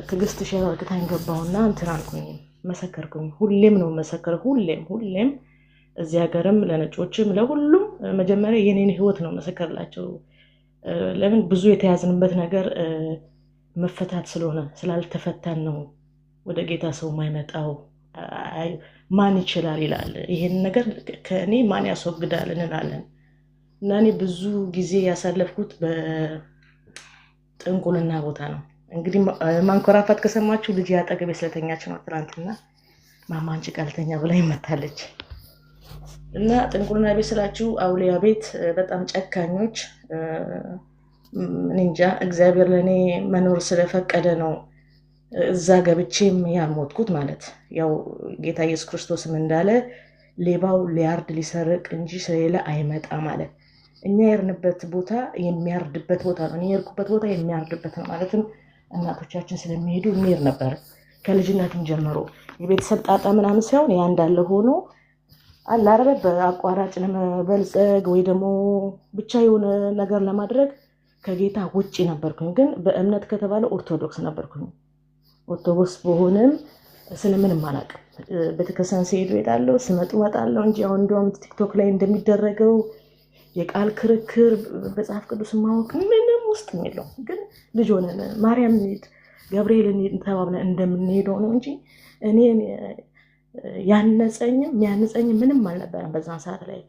ትግስት ሸራርክታኝ ገባውና እንትን አልኩኝ መሰከርኩኝ ሁሌም ነው መሰከር ሁሌም እዚህ ሀገርም ለነጮችም ለሁሉም መጀመሪያ የኔን ህይወት ነው መሰከርላቸው ለምን ብዙ የተያዝንበት ነገር መፈታት ስለሆነ ስላልተፈታን ነው ወደ ጌታ ሰው ማይመጣው ማን ይችላል ይላል ይሄን ነገር ከኔ ማን ያስወግዳል እንላለን እና እኔ ብዙ ጊዜ ያሳለፍኩት በጥንቁልና ቦታ ነው እንግዲህ ማንኮራፋት ከሰማችሁ ልጅ ያጠገቤ ስለተኛች ነው ትላንትና ማማንጭ ቃልተኛ ብላ ይመታለች እና ጥንቁልና ቤት ስላችሁ አውሊያ ቤት በጣም ጨካኞች እንጃ እግዚአብሔር ለኔ መኖር ስለፈቀደ ነው እዛ ገብቼም ያልሞትኩት ማለት ያው ጌታ ኢየሱስ ክርስቶስም እንዳለ ሌባው ሊያርድ ሊሰርቅ እንጂ ስለሌላ አይመጣ ማለት እኛ የርንበት ቦታ የሚያርድበት ቦታ ነው እኔ የርኩበት ቦታ የሚያርድበት ነው ማለትም እናቶቻችን ስለሚሄዱ ምር ነበር ከልጅነትም ጀምሮ የቤተሰብ ጣጣ ምናምን ሳይሆን ያ እንዳለ ሆኖ አላረበ በአቋራጭ ለመበልጸግ ወይ ደግሞ ብቻ የሆነ ነገር ለማድረግ ከጌታ ውጪ ነበርኩኝ ግን በእምነት ከተባለ ኦርቶዶክስ ነበርኩኝ ኦርቶዶክስ በሆነም ስለምንም አላውቅም ቤተክርስቲያን ሲሄዱ እሄዳለሁ ስመጡ እመጣለሁ እንጂ አሁን እንደውም ቲክቶክ ላይ እንደሚደረገው የቃል ክርክር በመጽሐፍ ቅዱስ ማወቅ ምንም ውስጥ የለው ግን ልጅ ሆነን ማርያም እንሂድ ገብርኤልን ተባብለን እንደምንሄደው ነው እንጂ እኔ ያነጸኝ ምንም አልነበረም በዛን ሰዓት ላይ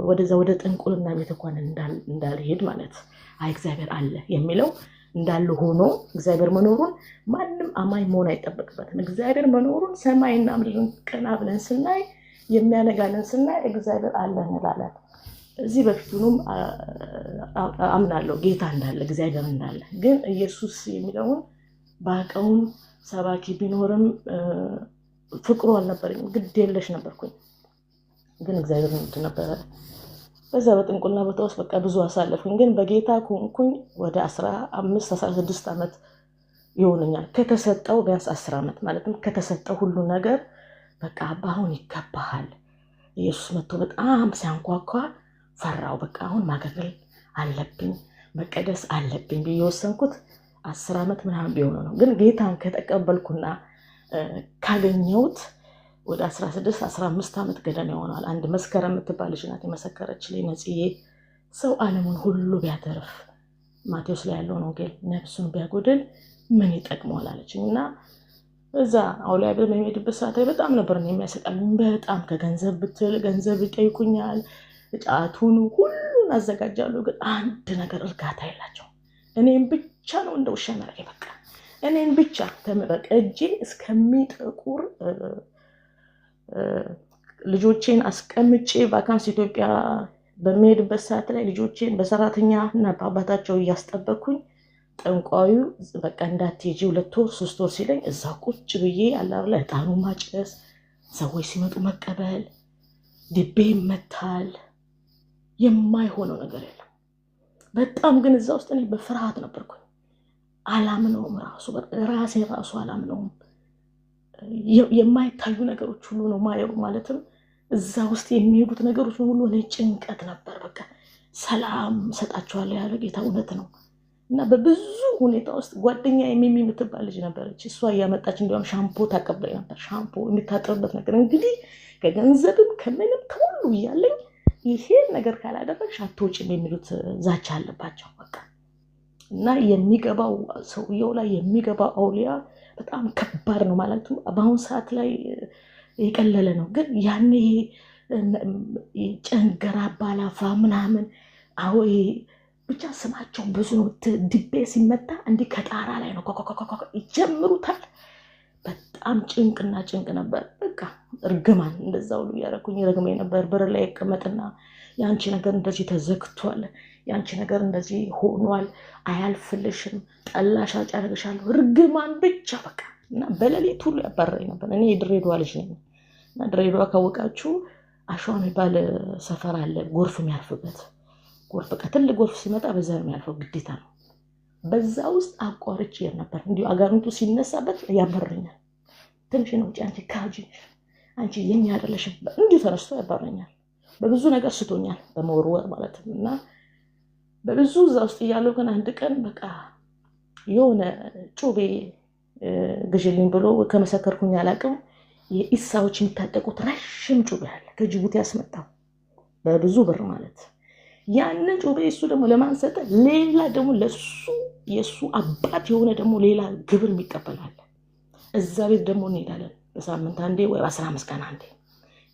ወደዛ ወደ ጥንቁልና ቤት እንኳን እንዳልሄድ ማለት አይ እግዚአብሔር አለ የሚለው እንዳለ ሆኖ እግዚአብሔር መኖሩን ማንም አማኝ መሆን አይጠበቅበትም እግዚአብሔር መኖሩን ሰማይና ምድርን ቀና ብለን ስናይ የሚያነጋለን ስናይ እግዚአብሔር አለ እንላለን እዚህ በፊቱንም አምናለሁ ጌታ እንዳለ እግዚአብሔር እንዳለ ግን ኢየሱስ የሚለውን ባቀውን ሰባኪ ቢኖርም ፍቅሩ አልነበረኝም ግድ የለሽ ነበርኩኝ ግን እግዚአብሔር ነበር በዛ በጥንቁልና ቦታ ውስጥ በቃ ብዙ አሳለፍኩኝ ግን በጌታ ኮንኩኝ ወደ 15-16 ዓመት ይሆነኛል ከተሰጠው ቢያንስ 10 ዓመት ማለትም ከተሰጠው ሁሉ ነገር በቃ አባሁን ይገባሃል ኢየሱስ መጥቶ በጣም ሲያንኳኳ ፈራው በቃ አሁን ማገልገል አለብኝ መቀደስ አለብኝ ቢወሰንኩት 10 ዓመት ምናምን ቢሆን ነው ግን ጌታን ከተቀበልኩና ካገኘሁት ወደ 16-15 ዓመት ገደማ ይሆናል አንድ መስከረም የምትባል ልጅ ናት የመሰከረችልኝ ነጽዬ ሰው ዓለሙን ሁሉ ቢያተርፍ ማቴዎስ ላይ ያለው ወንጌል ነፍሱን ቢያጎድል ምን ይጠቅመዋል አለችኝና እዛ አውሊያ በመሄድበት ሰዓት ላይ በጣም ነበር የሚያሰቃኝ በጣም ከገንዘብ ብትል ገንዘብ ይጠይቁኛል ጫቱን ሁሉን አዘጋጃለሁ ግን አንድ ነገር እርጋታ የላቸው እኔም ብቻ ነው እንደውሻ ማረግ በቃ እኔን ብቻ ተመረቀ እጄ እስከሚጠቁር ልጆቼን አስቀምጬ ቫካንስ ኢትዮጵያ በመሄድበት ሰዓት ላይ ልጆቼን በሰራተኛና በአባታቸው እያስጠበቅኩኝ ጠንቋዩ በቃ እንዳትሄጂ 2 ወር 3 ወር ሲለኝ እዛ ቁጭ ብዬ አላርላ እጣኑ ማጨስ ሰዎች ሲመጡ መቀበል ድቤ ይመታል የማይሆነው ነገር የለም በጣም ግን እዛ ውስጥ እኔ በፍርሃት ነበርኩኝ አላምነውም ራሱ አላምነውም የማይታዩ ነገሮች ሁሉ ነው ማየው ማለትም እዛ ውስጥ የሚሄዱት ነገሮች ሁሉ እኔ ጭንቀት ነበር በቃ ሰላም ሰጣቸዋለሁ ያለ ጌታ እውነት ነው እና በብዙ ሁኔታ ውስጥ ጓደኛ የምትባል ልጅ ነበረች እሷ ያመጣች እንደውም ሻምፖ ታቀበለኝ ነበር ሻምፖ የሚታጠብበት ነገር እንግዲህ ከገንዘብም ከምንም ከሁሉ ይያለኝ ይሄ ነገር ካላደረግሽ አትወጪም የሚሉት ዛቻ አለባቸው በቃ እና የሚገባው ሰውየው ላይ የሚገባው አውሊያ በጣም ከባድ ነው ማለት ነው በአሁን ሰዓት ላይ የቀለለ ነው ግን ያኔ ጨንገራ ባላፋ ምናምን አሁን ብቻ ስማቸው ብዙ ነው ድቤ ሲመታ እንዲህ ከጣራ ላይ ነው ይጀምሩታል በጣም ጭንቅ ነበር በቃ እርግማን እንደዛው ሁሉ ያረኩኝ ረግመኝ ነበር በር ላይ እቀመጥና ያንቺ ነገር እንደዚህ ተዘግቷል ያንቺ ነገር እንደዚህ ሆኗል አያልፍልሽም ጠላሽ አጫረግሻለሁ እርግማን ብቻ በቃ እና በሌሊት ሁሉ ያባረረኝ ነበር እኔ ድሬዳዋ ልጅ ነኝ እና ድሬዳዋ ካወቃችሁ አሸዋ የሚባል ሰፈር አለ ጎርፍ የሚያልፍበት ጎርፍ በቃ ትልቅ ጎርፍ ሲመጣ በዛ የሚያልፈው ግዴታ ነው በዛ ውስጥ አቋርጬ ነበር እንዲሁ አጋንንቱ ሲነሳበት ያባረኛል ትንሽ ነው አንቺ ካጂ አንቺ የኛ አይደለሽም እንዲሁ ተነስቶ ያባረኛል በብዙ ነገር ስቶኛል በመወርወር ማለት ነውና በብዙ እዛ ውስጥ ያለው ግን አንድ ቀን በቃ የሆነ ጩቤ ግዢልኝ ብሎ ከመሰከርኩኝ አላቅም የኢሳዎች የሚታጠቁት ረዥም ጩቤ አለ ከጅቡቲ ያስመጣው በብዙ ብር ማለት ያንን ጩቤ እሱ ደግሞ ለማን ሰጠ? ሌላ ደግሞ ለሱ የሱ አባት የሆነ ደግሞ ሌላ ግብር የሚቀበላል። እዛ ቤት ደግሞ እንሄዳለን በሳምንት አንዴ ወይ 15 ቀን አንዴ።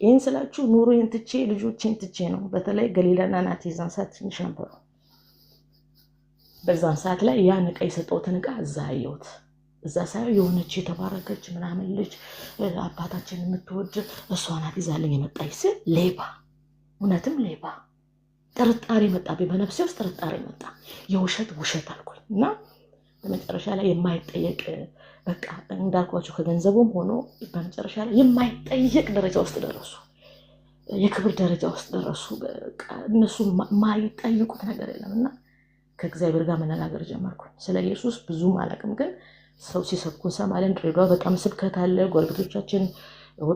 ይህን ስላችሁ ኑሮዬን ትቼ ልጆቼን ትቼ ነው። በተለይ ገሊላና ናቲ ዛን ሰዓት ትንሽ ነበሩ። በዛን ሰዓት ላይ ያን ዕቃ የሰጠሁትን ዕቃ እዛ አየሁት። እዛ ሳይሆን የሆነች የተባረከች ምናምን ልጅ አባታችን የምትወድ እሷ ናት ይዛልኝ የመጣች ስል ሌባ፣ እውነትም ሌባ ጥርጣሬ መጣብኝ። በነፍሴ ውስጥ ጥርጣሬ መጣ። የውሸት ውሸት አልኩኝ እና በመጨረሻ ላይ የማይጠየቅ በቃ እንዳልኳቸው ከገንዘቡም ሆኖ በመጨረሻ ላይ የማይጠየቅ ደረጃ ውስጥ ደረሱ። የክብር ደረጃ ውስጥ ደረሱ። በቃ እነሱ የማይጠይቁት ነገር የለም እና ከእግዚአብሔር ጋር መነጋገር ጀመርኩኝ። ስለ ኢየሱስ ብዙም አላውቅም፣ ግን ሰው ሲሰብኩ እንሰማለን። ድሬዳዋ በጣም ስብከት አለ። ጎረቤቶቻችን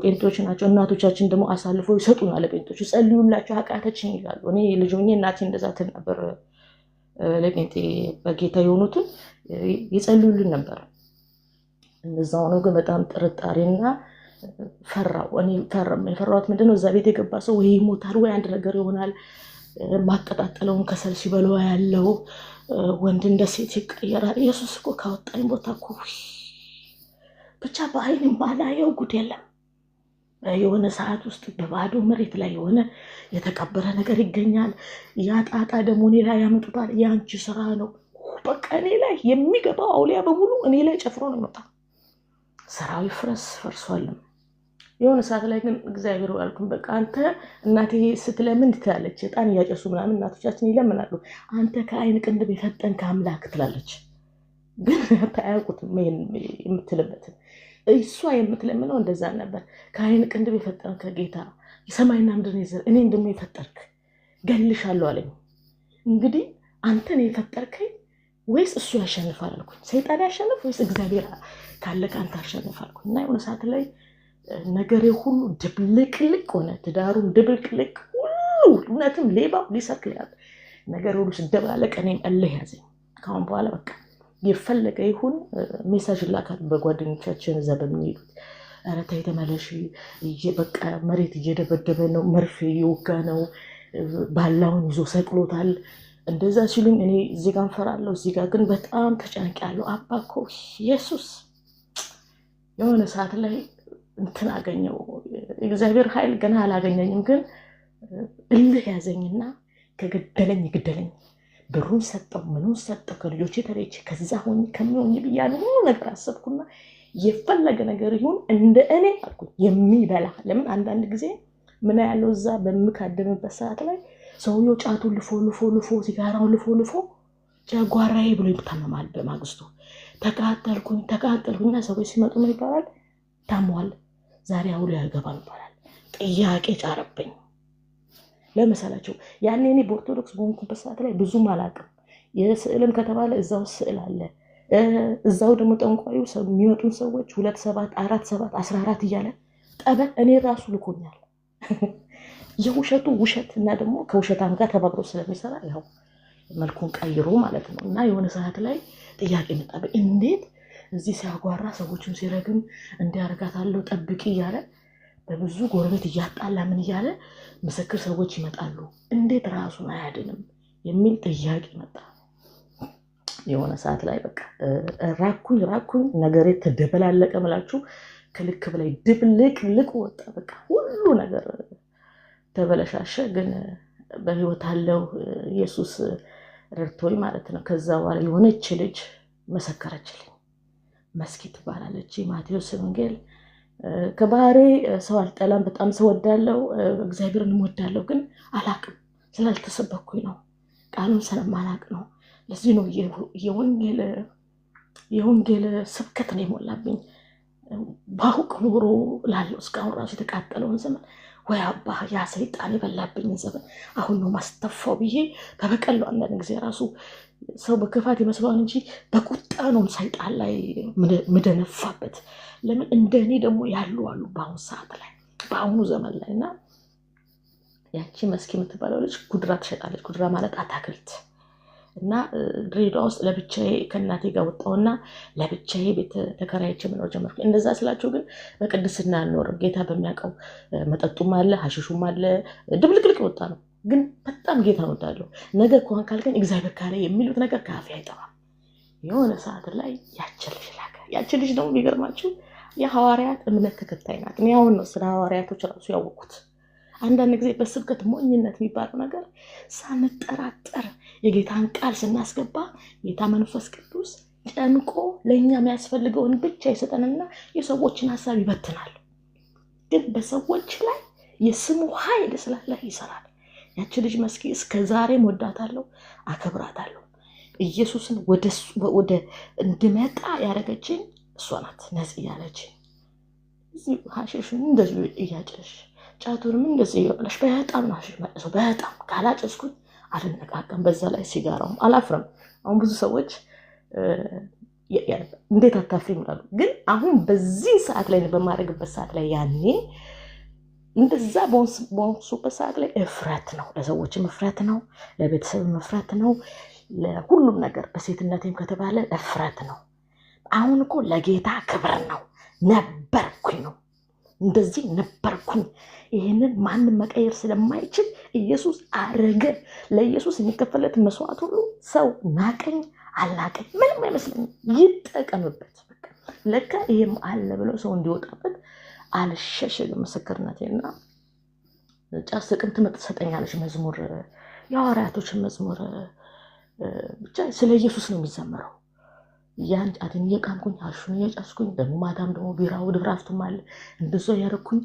ጴንጤዎች ናቸው። እናቶቻችን ደግሞ አሳልፈው ይሰጡናል። ጴንጤዎች ጸልዩላቸው ኃጢአታችን ይላሉ። እኔ ልጅ ሆኜ እናቴ እንደዛ ትል ነበር። ለጴንጤ በጌታ የሆኑትን ይጸልዩልን ነበር። እንደዛ ሆኖ ግን በጣም ጥርጣሬና ፈራው። እኔ የፈራሁት ምንድነው እዛ ቤት የገባ ሰው ወይ ይሞታል ወይ አንድ ነገር ይሆናል። ማቀጣጠለውን ከሰል ሲበለው ያለው ወንድ እንደ ሴት ይቀየራል። ኢየሱስ እኮ ካወጣኝ ቦታ እኮ ብቻ በአይን ማላየው ጉድ የለም። የሆነ ሰዓት ውስጥ በባዶ መሬት ላይ የሆነ የተቀበረ ነገር ይገኛል። ያ ጣጣ ደግሞ እኔ ላይ ያመጡታል። የአንቺ ስራ ነው። በቃ እኔ ላይ የሚገባው አውሊያ በሙሉ እኔ ላይ ጨፍሮ ነው የሚመጣው። ስራዊ ፍረስ ፈርሷልም። የሆነ ሰዓት ላይ ግን እግዚአብሔር ያልኩኝ በቃ አንተ እናቴ ስትለምን ትላለች። ዕጣን እያጨሱ ምናምን እናቶቻችን ይለምናሉ። አንተ ከአይን ቅንድብ የፈጠንክ አምላክ ትላለች። ግን አያውቁትም የምትልበትን። እሷ የምትለምነው እንደዛ ነበር። ከአይን ቅንድብ የፈጠንክ ጌታ የሰማይና ምድርን የዘር እኔን ደግሞ የፈጠርክ ገልሻለሁ አለኝ። እንግዲህ አንተን የፈጠርከኝ ወይስ እሱ ያሸንፋል አልኩኝ። ሰይጣን ያሸንፍ ወይስ እግዚአብሔር ካለ ከአንተ ያሸንፋል አልኩኝ። እና የሆነ ሰዓት ላይ ነገሬ ሁሉ ድብልቅልቅ ሆነ። ትዳሩም ድብልቅልቅ ሁሉ እውነትም ሌባው ሊሰርክላል ነገር ሁሉ ስደባለቅ እኔም እልህ ያዘኝ። ካሁን በኋላ በቃ የፈለገ ይሁን ሜሳጅ ላካል በጓደኞቻችን እዛ በሚሄዱት ኧረ ተይ ተመለሺ፣ በቃ መሬት እየደበደበ ነው፣ መርፌ እየወጋ ነው፣ ባላውን ይዞ ሰቅሎታል። እንደዛ ሲሉኝ እኔ እዚህ ጋር እንፈራለሁ፣ እዚህ ጋር ግን በጣም ተጨንቄያለሁ። አባ እኮ ኢየሱስ የሆነ ሰዓት ላይ እንትን አገኘው። እግዚአብሔር ኃይል ገና አላገኘኝም፣ ግን እልህ ያዘኝና ከገደለኝ ይግደለኝ። ብሩን ሰጠው፣ ምኑን ሰጠው፣ ከልጆቼ ተለይቼ ከዛ ሆኜ ከሚሆኝ ብያለሁ። ሁሉ ነገር አሰብኩና የፈለገ ነገር ይሁን እንደ እኔ አልኩኝ የሚበላ ለምን አንዳንድ ጊዜ ምን ያለው እዛ በምካደምበት ሰዓት ላይ ሰውየው ጫቱን ልፎ ሲጋራውን ልፎ ጨጓራዬ ብሎ ይታመማል። በማግስቱ ተቃጠልኩና ሰዎች ሲመጡ ምን ይባላል? ታሟል፣ ዛሬ አውሎ ያገባል ይባላል። ጥያቄ ጫረብኝ። ለምሳሌቸው ያኔ እኔ በኦርቶዶክስ በሆንኩበት ሰዓት ላይ ብዙም አላውቅም። የስዕልም ከተባለ እዛው ስዕል አለ። እዛው ደግሞ ጠንቋዩ የሚመጡን ሰዎች 2 7 4 7 14 እያለ ጠበል እኔ ራሱ ልኮኛል። የውሸቱ ውሸት እና ደግሞ ከውሸታም ጋር ተባብሮ ስለሚሰራ ያው መልኩን ቀይሮ ማለት ነው። እና የሆነ ሰዓት ላይ ጥያቄ መጣብኝ። እንዴት እዚህ ሲያጓራ ሰዎችን ሲረግም እንዲያርጋታለሁ ጠብቂ እያለ በብዙ ጎረቤት እያጣላ ምን እያለ ምስክር ሰዎች ይመጣሉ፣ እንዴት ራሱን አያድንም የሚል ጥያቄ መጣ። የሆነ ሰዓት ላይ በቃ ራኩኝ ነገሬ ተደበላለቀ ምላችሁ ከልክ በላይ ድብልቅ ወጣ። በቃ ሁሉ ነገር ተበለሻሸ። ግን በህይወት አለው ኢየሱስ ረድቶኝ ማለት ነው። ከዛ በኋላ የሆነች ልጅ መሰከረችልኝ። መስኪ ትባላለች። ማቴዎስ ወንጌል ከባህሬ ሰው አልጠላም፣ በጣም ሰው ወዳለው እግዚአብሔርን ወዳለው፣ ግን አላቅም ስላልተሰበኩኝ ነው፣ ቃሉን ስለማላቅ ነው። ለዚህ ነው የወንጌል ስብከት ነው የሞላብኝ። ባውቅ ኖሮ ላለው እስካሁን ራሱ የተቃጠለውን ዘመን ወይ አባ ያ ሰይጣን የበላብኝ ዘመን አሁን ነው ማስተፋው ብዬ በበቀለው። አንዳንድ ጊዜ ራሱ ሰው በክፋት ይመስለዋል እንጂ በቁጣ ነው ሰይጣን ላይ ምደነፋበት። ለምን እንደኔ ደግሞ ያሉ አሉ በአሁኑ ሰዓት ላይ በአሁኑ ዘመን ላይ። እና ያቺ መስኪ የምትባለው ልጅ ጉድራ ትሸጣለች። ጉድራ ማለት አታክልት እና ድሬዳዋ ውስጥ ለብቻዬ ከእናቴ ጋር ወጣሁና ለብቻዬ ቤት ተከራይቼ መኖር ጀመርኩ። እንደዛ ስላችሁ ግን በቅድስና አልኖርም። ጌታ በሚያውቀው መጠጡም አለ፣ ሀሽሹም አለ፣ ድብልቅልቅ ወጣ ነው። ግን በጣም ጌታ እወዳለሁ። ነገ ከሆን ካልከኝ እግዚአብሔር ካለ የሚሉት ነገር ከአፌ አይጠፋም። የሆነ ሰዓት ላይ ያችን ልጅ ላከ። ያችን ልጅ ደግሞ የሚገርማችሁ የሐዋርያት እምነት ተከታይ ናት። እኔ አሁን ነው ስለ ሐዋርያቶች ራሱ ያወቅኩት። አንዳንድ ጊዜ በስብከት ሞኝነት የሚባለው ነገር ሳንጠራጠር የጌታን ቃል ስናስገባ ጌታ መንፈስ ቅዱስ ጨምቆ ለእኛ የሚያስፈልገውን ብቻ ይሰጠንና የሰዎችን ሀሳብ ይበትናል። ግን በሰዎች ላይ የስሙ ኃይል ስላለ ይሰራል። ያቺ ልጅ መስኪ እስከ ዛሬም ወዳታለሁ፣ አከብራታለሁ። ኢየሱስን ወደ እንድመጣ ያደረገችኝ እሷ ናት። ነጽ ያለችኝ እዚህ ሀሽሽን እንደዚህ እያጨሽ ጫቱንም እንደዚህ ይበላሽ በጣም ነው መልሶ በጣም ካላጨስኩኝ አልነቃቀም። በዛ ላይ ሲጋራውም አላፍርም። አሁን ብዙ ሰዎች እንዴት አታፍሪም ይላሉ። ግን አሁን በዚህ ሰዓት ላይ በማድረግበት ሰዓት ላይ ያኔ እንደዛ በወንሱበት ሰዓት ላይ እፍረት ነው፣ ለሰዎችም እፍረት ነው፣ ለቤተሰብም እፍረት ነው፣ ለሁሉም ነገር በሴትነቴም ከተባለ እፍረት ነው። አሁን እኮ ለጌታ ክብር ነው። ነበርኩኝ ነው እንደዚህ ነበርኩኝ። ይህንን ማንም መቀየር ስለማይችል ኢየሱስ አረገ። ለኢየሱስ የሚከፈለት መስዋዕት ሁሉ ሰው ናቀኝ አልናቀኝ ምንም አይመስለኝም። ይጠቀምበት በቃ። ለካ ይሄም አለ ብለው ሰው እንዲወጣበት አልሸሸግም ምስክርነቴና ጫት ስቅም ትሰጠኛለች መዝሙር፣ የሐዋርያቶችን መዝሙር ብቻ ስለ ኢየሱስ ነው የሚዘምረው። ያን ጫትን እየቃምኩኝ አሹን እየጫስኩኝ ደግሞ ማታም ደግሞ ቢራው ድራፍቱም አለ እንደዛ ያደረኩኝ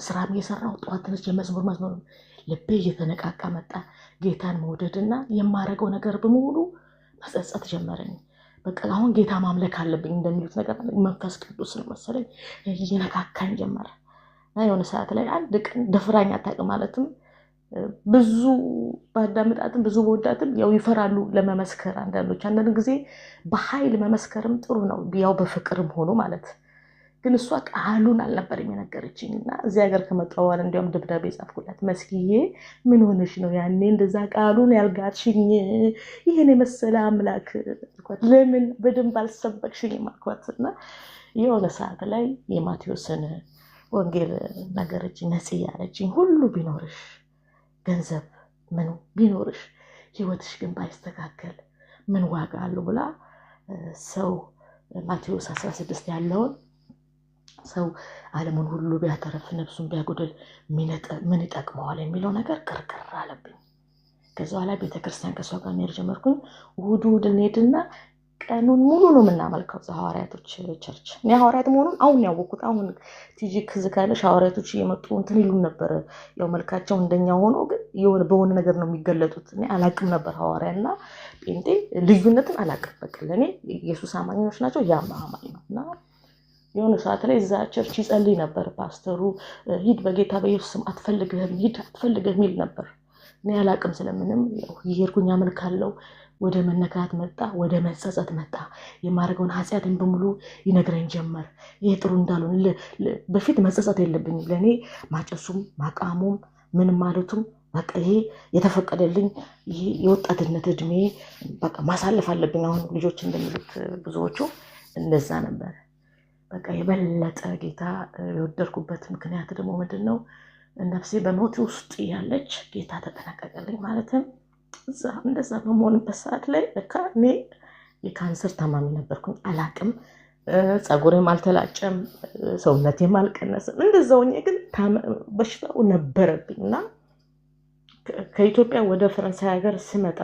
ስራም እየሰራው ጠዋት ተነስቼ መዝሙር ልቤ እየተነቃቃ መጣ። ጌታን መውደድና የማረገው ነገር በሙሉ መጸጸት ጀመረኝ። በቃ አሁን ጌታ ማምለክ አለብኝ እንደሚሉት ነገር መንፈስ ቅዱስ ነው መሰለኝ እየነካካኝ ጀመረ። እና የሆነ ሰዓት ላይ አንድ ቀን ደፍራኝ አታውቅም ማለትም ብዙ ባዳምጣትም ብዙ በወዳትም ያው ይፈራሉ ለመመስከር። አንዳንድ ጊዜ በኃይል መመስከርም ጥሩ ነው፣ ያው በፍቅርም ሆኖ ማለት። ግን እሷ ቃሉን አልነበረም የነገረችኝ እና እዚህ ሀገር ከመጣሁ በኋላ እንዲያውም ደብዳቤ ጻፍኩላት። መስኪዬ ምን ሆነሽ ነው ያኔ እንደዛ ቃሉን ያልጋትሽኝ? ይህን የመሰለ አምላክ ለምን በደንብ አልሰበክሽኝም አልኳት። እና የሆነ ሰዓት ላይ የማቴዎስን ወንጌል ነገረችኝ። ነጽ ያለችኝ ሁሉ ቢኖርሽ ገንዘብ ምን ቢኖርሽ ህይወትሽ ግን ባይስተካከል ምን ዋጋ አለው ብላ ሰው ማቴዎስ 16 ያለውን ሰው ዓለሙን ሁሉ ቢያተርፍ ነፍሱን ቢያጎድል ምን ይጠቅመዋል የሚለው ነገር ቅርቅር አለብኝ። ከዛ በኋላ ቤተክርስቲያን ከሷ ጋር መሄድ ጀመርኩኝ። እሑድ እንሄድና ቀኑን ሙሉ ነው የምናመልከው ሐዋርያቶች ቸርች። እኔ ሐዋርያት መሆኑን አሁን ያወቅኩት። አሁን ቲጂ ክዝ ካለሽ ሐዋርያቶች እየመጡ እንትን ይሉን ነበር። ያው መልካቸው እንደኛ ሆኖ ግን የሆነ በሆነ ነገር ነው የሚገለጡት። እኔ አላቅም ነበር ሐዋርያና ጴንጤ ልዩነትን አላቅም። በቃ ለእኔ ኢየሱስ አማኞች ናቸው፣ ያ አማኝ ነው። እና የሆነ ሰዓት ላይ እዛ ቸርች ይጸልይ ነበር ፓስተሩ። ሂድ በጌታ በኢየሱስም አትፈልግህም ሂድ አትፈልግህም ይል ነበር። እኔ አላቅም ስለምንም ይሄድኩኝ አመልካለሁ። ወደ መነካት መጣ፣ ወደ መጸጸት መጣ። የማደርገውን ኃጢአትን በሙሉ ይነግረኝ ጀመር። ይሄ ጥሩ እንዳልሆነ በፊት መጸጸት የለብኝም። ለእኔ ማጨሱም ማቃሙም ምንም ማለቱም በቃ ይሄ የተፈቀደልኝ ይሄ የወጣትነት እድሜ በቃ ማሳለፍ አለብኝ። አሁን ልጆች እንደሚሉት ብዙዎቹ እንደዛ ነበር። በቃ የበለጠ ጌታ የወደድኩበት ምክንያት ደግሞ ምንድን ነው? ነፍሴ በሞት ውስጥ ያለች ጌታ ተጠነቀቀልኝ። ማለትም እንደዛ በመሆንበት ሰዓት ላይ በቃ እኔ የካንሰር ታማሚ ነበርኩኝ። አላቅም፣ ፀጉሬም አልተላጨም፣ ሰውነቴም አልቀነስም። እንደዛው ግን በሽታው ነበረብኝ እና ከኢትዮጵያ ወደ ፈረንሳይ ሀገር ስመጣ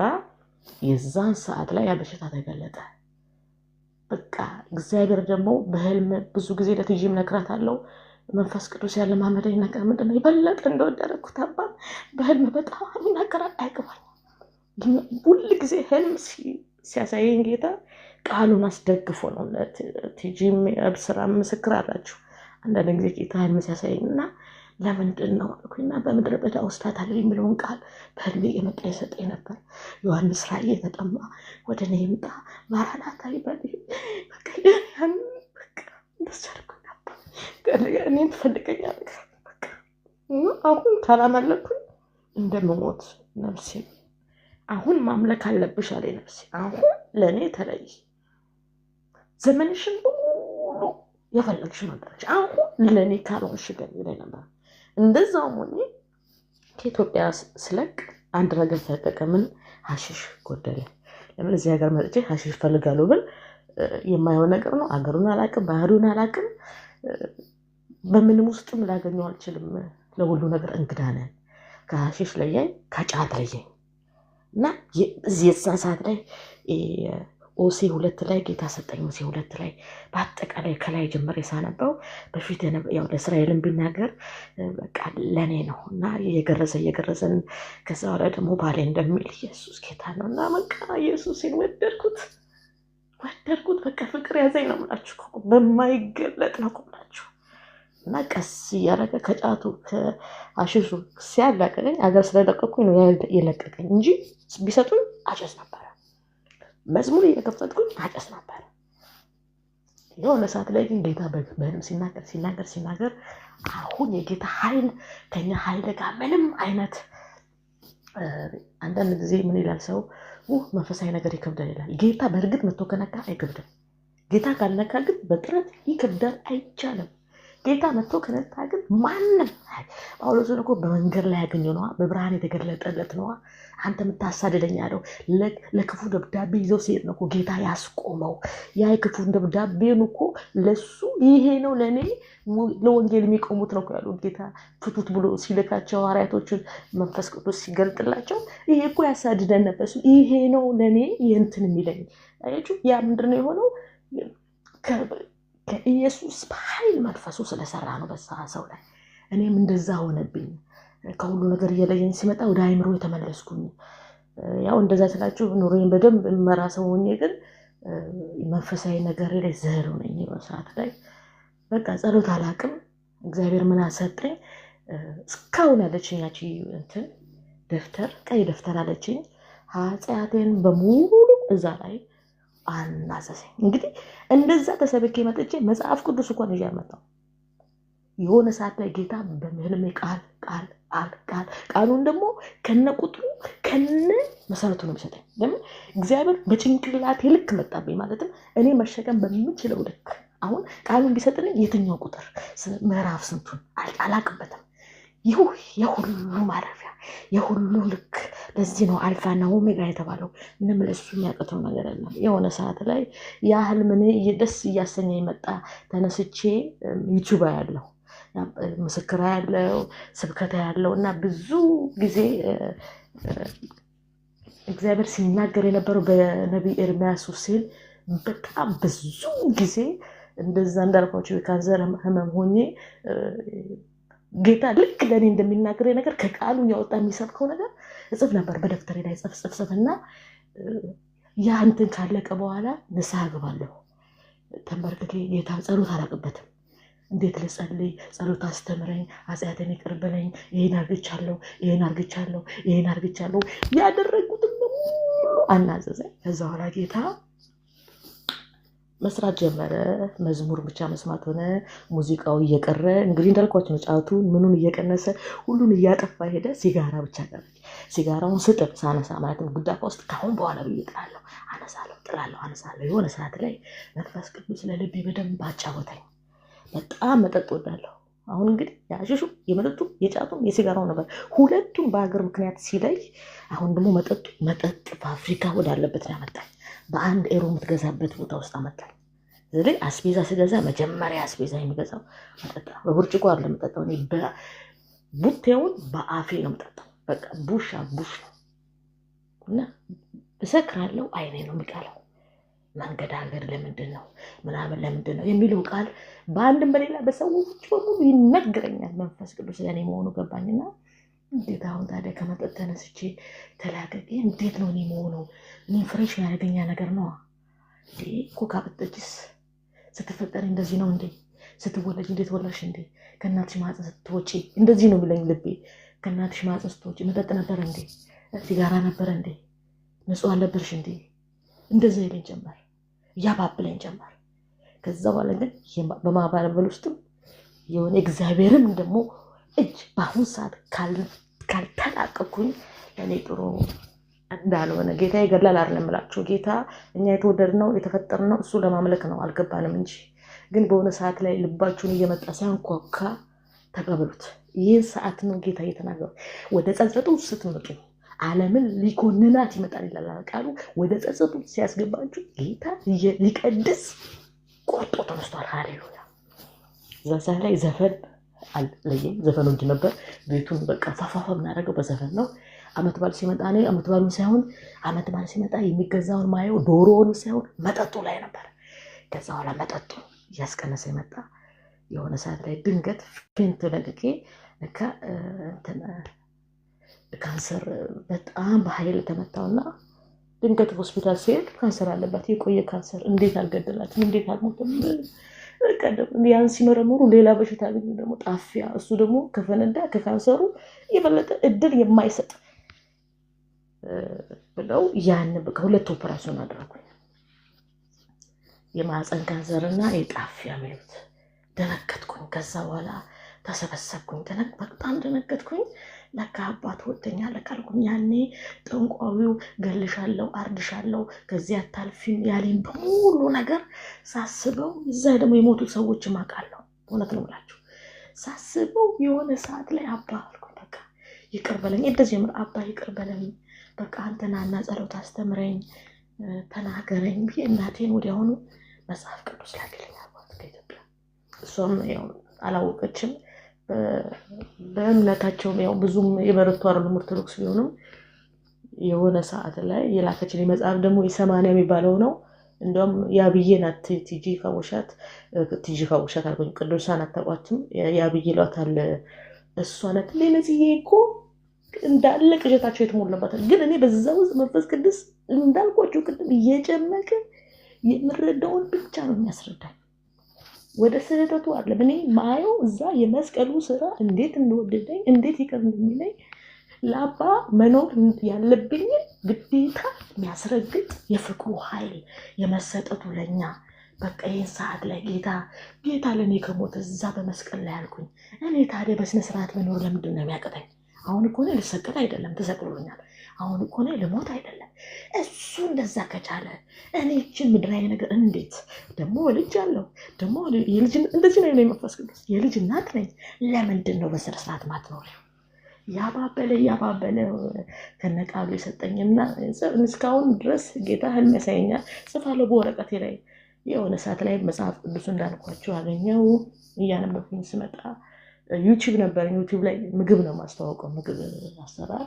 የዛን ሰዓት ላይ ያ በሽታ ተገለጠ። በቃ እግዚአብሔር ደግሞ በህልም ብዙ ጊዜ ለትጂም ነግራታለሁ። መንፈስ ቅዱስ ያለማመደኝ ነገር ምንድነው? የበለጠ እንደወደረኩት አባ በህልም በጣም ይናገራል፣ አይገባኝም። ሁል ጊዜ ህልም ሲያሳየኝ ጌታ ቃሉን አስደግፎ ነው። ለትጂም አብስራ ምስክር አላችሁ። አንዳንድ ጊዜ ጌታ ህልም ሲያሳየኝ እና ለምንድን ነው አልኩኝና በምድረ በዳ ወስዳታለሁ የሚለውን ቃል በህልሜ የመጣ ይሰጠኝ ነበር። ዮሐንስ ራእይ የተጠማ ወደ እኔ ይምጣ ማራናታ ይበል። በቃ እንደሱ አልኩኝ። እኔን ትፈልገኛለህ። በቃ አሁን ካላመለኩኝ እንደምሞት ነፍሴ አሁን ማምለክ አለብሽ አለ ነፍሴ። አሁን ለእኔ ተለይ፣ ዘመንሽን ሁሉ የፈለግሽ ነበረች፣ አሁን ለእኔ ካልሆንሽ ግን ይለኝ ነበር። እንደዛውም ሆኜ ከኢትዮጵያ ስለቅ አንድ ነገር ተለቀቀ። ምን ሀሺሽ ጎደለ። ለምን እዚህ ሀገር መጥቼ ሀሺሽ ፈልጋለሁ ብል የማይሆን ነገር ነው። አገሩን አላቅም፣ ባህሪውን አላቅም፣ በምንም ውስጥም ላገኘው አልችልም። ለሁሉ ነገር እንግዳ ነን። ከሀሺሽ ለያኝ፣ ከጫት ለያኝ እና እዚህ የዛ ሰዓት ላይ ኦሴ 2 ላይ ጌታ ሰጠኝ። ኦሴ 2 ላይ በአጠቃላይ ከላይ ጀምሬ ሳነበው በፊት ያው ለእስራኤልን ቢናገር በቃ ለእኔ ነው እና እየገረዘን ከዛ በኋላ ደግሞ ባሌ እንደሚል ኢየሱስ ጌታ ነው እና በቃ ኢየሱስን ወደድኩት። በቃ ፍቅር ያዘኝ ነው የምላችሁ፣ በማይገለጥ ነው የምላችሁ። እና ቀስ እያደረገ ከጫቱ ከአሽሹ ሲያላቀቀኝ አገር ስለለቀኩኝ ነው የለቀቀኝ እንጂ ቢሰጡኝ አጨስ ነበረ። መዝሙር እየከፈትኩኝ አጨስ ነበረ። የሆነ ሰዓት ላይ ግን ጌታ በህልም ሲናገር አሁን የጌታ ኃይል ከኛ ኃይል ጋር ምንም አይነት አንዳንድ ጊዜ ምን ይላል ሰው መንፈሳዊ ነገር ይከብዳል ይላል። ጌታ በእርግጥ መጥቶ ከነካ አይከብድም። ጌታ ካልነካ ግን በጥረት ይከብዳል፣ አይቻልም። ጌታ መጥቶ ከነካ ግን ማንም ጳውሎስን እኮ በመንገድ ላይ ያገኘው ነዋ፣ በብርሃን የተገለጠለት ነዋ። አንተ የምታሳድደኝ ያለው ለክፉ ደብዳቤ ይዘው ሲሄድ ነው እኮ ጌታ ያስቆመው። ያ የክፉ ደብዳቤን እኮ ለሱ ይሄ ነው ለእኔ ለወንጌል የሚቆሙት ነው ያሉት። ጌታ ፍቱት ብሎ ሲልካቸው ሐዋርያቶችን መንፈስ ቅዱስ ሲገልጥላቸው ይሄ እኮ ያሳድደን ነበር፣ ይሄ ነው ለእኔ ይህንትን የሚለኝ። አያችሁ፣ ያ ምንድን ነው የሆነው? ከኢየሱስ በኃይል መንፈሱ ስለሰራ ነው በዛ ሰው ላይ። እኔም እንደዛ ሆነብኝ። ከሁሉ ነገር እየለየኝ ሲመጣ ወደ አይምሮ የተመለስኩኝ። ያው እንደዛ ስላችሁ ኑሮዬን በደንብ መራ ሰው ሆኜ ግን መንፈሳዊ ነገር ላይ ዘሮ ነኝ። በሰዓት ላይ በቃ ጸሎት አላቅም። እግዚአብሔር ምን አሰጠኝ? እስካሁን ያለችኝ ያቺ እንትን ደፍተር፣ ቀይ ደፍተር አለችኝ። ኃጢአቴን በሙሉ እዛ ላይ አናዘዘኝ። እንግዲህ እንደዛ ተሰብኬ መጥቼ መጽሐፍ ቅዱስ እንኳን ይዤ አልመጣሁም። የሆነ ሰዓት ላይ ጌታ በህልሜ ቃሉን ደግሞ ከነ ቁጥሩ ከነ መሰረቱ ነው የሚሰጠኝ። ለምን እግዚአብሔር በጭንቅላቴ ልክ መጣብኝ። ማለትም እኔ መሸከም በምችለው ልክ። አሁን ቃሉን ቢሰጥልኝ የትኛው ቁጥር ምዕራፍ ስንቱን አላቅበትም። የሁሉ ማረፊያ የሁሉ ልክ። ለዚህ ነው አልፋና ኦሜጋ የተባለው። ምንም ለሱ የሚያቅተው ነገር የለም። የሆነ ሰዓት ላይ ያ ህልም ደስ እያሰኘኝ መጣ። ተነስቼ ዩቲዩብ ያለው ምስክር ያለው ስብከታ ያለው እና ብዙ ጊዜ እግዚአብሔር ሲናገር የነበረው በነቢይ ኤርምያስ ሲል በጣም ብዙ ጊዜ እንደዛ እንዳልኳቸው የካንሰር ህመም ሆኜ ጌታ ልክ ለእኔ እንደሚናገር ነገር ከቃሉ ያወጣ የሚሰብከው ነገር እጽፍ ነበር በደፍተሬ ላይ ጽፍና ያ እንትን ካለቀ በኋላ ንስሐ ገባለሁ። ተንበርክኬ ጌታ ጸሎት አላቅበትም። እንዴት ልጸልይ? ጸሎት አስተምረኝ፣ ኃጢአቴን ይቅር በለኝ፣ ይሄን አርግቻለሁ ያደረጉትን ሁሉ አናዘዘኝ። ከዛ በኋላ ጌታ መስራት ጀመረ። መዝሙር ብቻ መስማት ሆነ። ሙዚቃው እየቀረ እንግዲህ እንዳልኳቸው ነው። ጫቱን ምኑን እየቀነሰ ሁሉን እያጠፋ ሄደ። ሲጋራ ብቻ ቀረች። ሲጋራውን ስጥር ሳነሳ ማለትም ጉዳፋ ውስጥ ካሁን በኋላ ብዬ ጥላለሁ፣ አነሳለሁ። የሆነ ሰዓት ላይ መንፈስ ቅዱስ ለልቤ በደንብ አጫወተኝ። በጣም መጠጥ ወዳለሁ። አሁን እንግዲህ ያሽሹ የመጠጡ የጫቱም የሲጋራው ነበር። ሁለቱም በሀገር ምክንያት ሲለይ አሁን ደግሞ መጠጥ በአፍሪካ ወዳለበት ነው ያመጣኝ። በአንድ ኤሮ የምትገዛበት ቦታ ውስጥ አመጣኝ። ስለዚህ አስቤዛ ስገዛ መጀመሪያ አስቤዛ የሚገዛው መጠጥ ነው። በብርጭቆ አይደለም የምጠጣው። እኔ ቡቴውን በአፌ ነው የምጠጣው። በቃ ቡሽ ነው እና እሰክራለሁ። አይኔ ነው የሚቀለው። መንገዳገድ ለምንድን ነው ምናምን ለምንድን ነው የሚለው ቃል በአንድም በሌላ በሰዎች በሙሉ ይነገረኛል። መንፈስ ቅዱስ ለእኔ መሆኑ ገባኝና እንዴት አሁን ታዲያ ከመጠጥ ተነስቼ ተላቀቄ እንዴት ነው እኔ መሆነው? እኔ ፍሬሽ ያደረገኛ ነገር ነው። ኮካ ብትጠጪስ ስትፈጠሪ እንደዚህ ነው እንዴ? ስትወለጅ እንዴት ወለድሽ እንዴ? ከእናትሽ ማህፀን ስትወጪ እንደዚህ ነው ብለኝ ልቤ። ከእናትሽ ማህፀን ስትወጪ መጠጥ ነበር እንዴ? ሲጋራ ነበር እንዴ? ንጹህ አልነበርሽ እንዴ? እንደዛ ይለኝ ጀመር፣ እያባብለኝ ጀመር። ከዛ በኋላ ግን በማባበል ውስጥም የሆነ እግዚአብሔርም ደግሞ እጅ በአሁን ሰዓት ካልተላቀኩኝ ለእኔ ጥሩ እንዳልሆነ ጌታ ይገድላል አይደለም እላችሁ። ጌታ እኛ የተወደድነው የተፈጠርነው እሱ ለማምለክ ነው፣ አልገባንም እንጂ። ግን በሆነ ሰዓት ላይ ልባችሁን እየመጣ ሲያንኳካ ተቀበሉት። ይህን ሰዓት ነው ጌታ እየተናገሩ። ወደ ጸጸቱ ስትመጡ ዓለምን ሊኮንናት ይመጣል ይላል ቃሉ። ወደ ጸጸቱ ሲያስገባችሁ ጌታ ሊቀድስ ቆርጦ ተነስቷል። ሃሌሉያ። እዛ ሰዓት ላይ ዘፈን አለየም። ዘፈኑ እንጂ ነበር ቤቱን በቃ ፋፋፋ ምናደርገው በዘፈን ነው። አመት በዓል ሲመጣ እኔ አመት በዓሉን ሳይሆን አመት በዓል ሲመጣ የሚገዛውን ማየው ዶሮውን ሳይሆን መጠጡ ላይ ነበር። ከዛ በኋላ መጠጡ እያስቀነሰ የመጣ የሆነ ሰዓት ላይ ድንገት ፌንት ለቅቄ ለካ ካንሰር በጣም በኃይል ተመታውና ድንገት ሆስፒታል ሲሄድ ካንሰር አለባት። የቆየ ካንሰር እንዴት አልገደላትም? እንዴት አልሞትም? ያን ሲመረምሩ ሌላ በሽታ ግን ደግሞ ጣፊያ፣ እሱ ደግሞ ከፈነዳ ከካንሰሩ የበለጠ እድል የማይሰጥ ብለው ያን ከሁለት ኦፕራሲዮን አደረጉኝ። የማህፀን ካንሰርና የጣፊያ ሚሉት። ደነገጥኩኝ። ከዛ በኋላ ተሰበሰብኩኝ። በጣም ደነገጥኩኝ። ለካ አባት ወደኛ ለካልኩኝ። ያኔ ጠንቋዊው ገልሻለሁ፣ አርድሻለሁ፣ ከዚህ አታልፊም ያለኝ በሙሉ ነገር ሳስበው፣ እዛ ደግሞ የሞቱ ሰዎች ማቃለሁ። እውነት ነው ብላችሁ ሳስበው የሆነ ሰዓት ላይ አባ አልኩኝ፣ በቃ ይቅር በለኝ። እንደዚህ ምር አባ ይቅር በለኝ፣ በቃ አንተናና ጸሎት አስተምረኝ፣ ተናገረኝ ብዬ እናቴን ወዲያውኑ መጽሐፍ ቅዱስ ላክልኝ አልኳት ከኢትዮጵያ። እሷም ያው አላወቀችም። በእምነታቸውም ያው ብዙም የበረቱ አይደሉም፣ ኦርቶዶክስ ቢሆኑም የሆነ ሰዓት ላይ የላከችልኝ መጽሐፍ ደግሞ የሰማንያ የሚባለው ነው። እንደውም ያብዬ ናት ቲጂ ፈውሻት አልኩኝ። ቅዱሳን አታውቋትም? ያብዬ ይሏታል። እሷ ናት። ለነዚህ እኮ እንዳለ ቅዠታቸው የተሞላባታል። ግን እኔ በዛ ውስጥ መንፈስ ቅዱስ እንዳልኳቸው ቅድም እየጨመቀ የምረዳውን ብቻ ነው የሚያስረዳኝ። ወደ ስህተቱ አይደለም እኔ ማየው። እዛ የመስቀሉ ስራ እንዴት እንደወደደኝ እንዴት ይቅር እንደሚለኝ ለአባ መኖር ያለብኝ ግዴታ የሚያስረግጥ የፍቅሩ ኃይል የመሰጠቱ ለኛ በቃ ይህን ሰዓት ላይ ጌታ ለእኔ ከሞተ እዛ በመስቀል ላይ አልኩኝ። እኔ ታዲያ በስነ ስርዓት መኖር ለምንድን ነው የሚያቅተኝ? አሁን እኮ እኔ ልሰቀል አይደለም ተሰቅሎኛል። አሁን እኮ እኔ ልሞት አይደለም። እሱ እንደዛ ከቻለ እኔ ይህችን ምድራዊ ነገር እንዴት ደግሞ ልጅ አለው ደግሞ የልጅ እንደዚህ ነው የመንፈስ ቅዱስ የልጅ እናት ነኝ። ለምንድን ነው በስነ ስርዓት ማትኖሪው? ያባበለ ከነቃሉ የሰጠኝና እስካሁን ድረስ ጌታ ህልም ያሳየኛል። ጽፋለሁ በወረቀቴ ላይ። የሆነ ሰዓት ላይ መጽሐፍ ቅዱስ እንዳልኳቸው አገኘው። እያነበብኩኝ ስመጣ ዩቲዩብ ነበር። ዩቲዩብ ላይ ምግብ ነው ማስተዋወቀው፣ ምግብ አሰራር